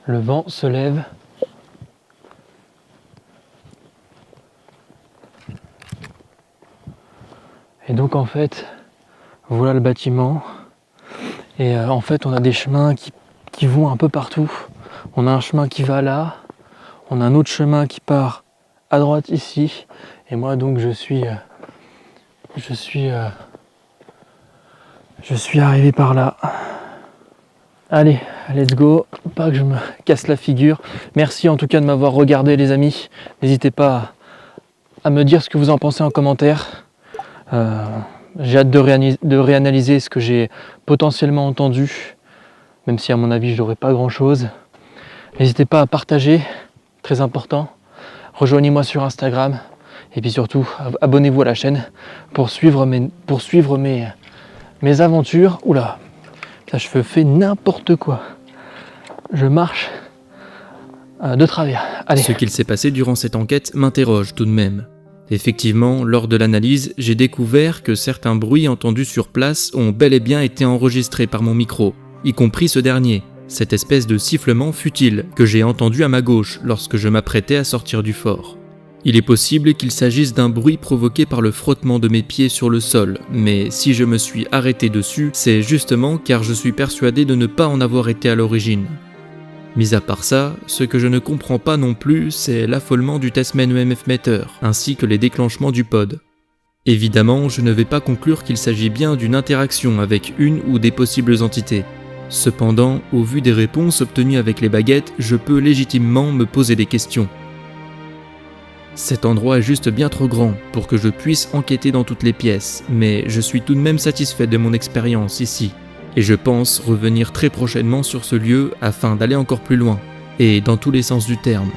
Le vent se lève. Et donc en fait, voilà le bâtiment. Et en fait, on a des chemins qui vont un peu partout. On a un chemin qui va là. On a un autre chemin qui part à droite ici. Et moi donc je suis arrivé par là. Allez, let's go. Pas que je me casse la figure. Merci en tout cas de m'avoir regardé, les amis. N'hésitez pas à me dire ce que vous en pensez en commentaire. J'ai hâte de réanalyser ce que j'ai potentiellement entendu, même si à mon avis je n'aurai pas grand chose. N'hésitez pas à partager, très important. Rejoignez-moi sur Instagram et puis surtout abonnez-vous à la chaîne pour suivre mes aventures. Oula, Ça, je fais n'importe quoi. Je marche de travers. Allez.
Ce qu'il s'est passé durant cette enquête m'interroge tout de même. Effectivement, lors de l'analyse, j'ai découvert que certains bruits entendus sur place ont bel et bien été enregistrés par mon micro, y compris ce dernier, cette espèce de sifflement futile que j'ai entendu à ma gauche lorsque je m'apprêtais à sortir du fort. Il est possible qu'il s'agisse d'un bruit provoqué par le frottement de mes pieds sur le sol, mais si je me suis arrêté dessus, c'est justement car je suis persuadé de ne pas en avoir été à l'origine. Mis à part ça, ce que je ne comprends pas non plus, c'est l'affolement du Tasman EMF Meter, ainsi que les déclenchements du pod. Évidemment, je ne vais pas conclure qu'il s'agit bien d'une interaction avec une ou des possibles entités. Cependant, au vu des réponses obtenues avec les baguettes, je peux légitimement me poser des questions. Cet endroit est juste bien trop grand pour que je puisse enquêter dans toutes les pièces, mais je suis tout de même satisfait de mon expérience ici. Et je pense revenir très prochainement sur ce lieu afin d'aller encore plus loin, et dans tous les sens du terme.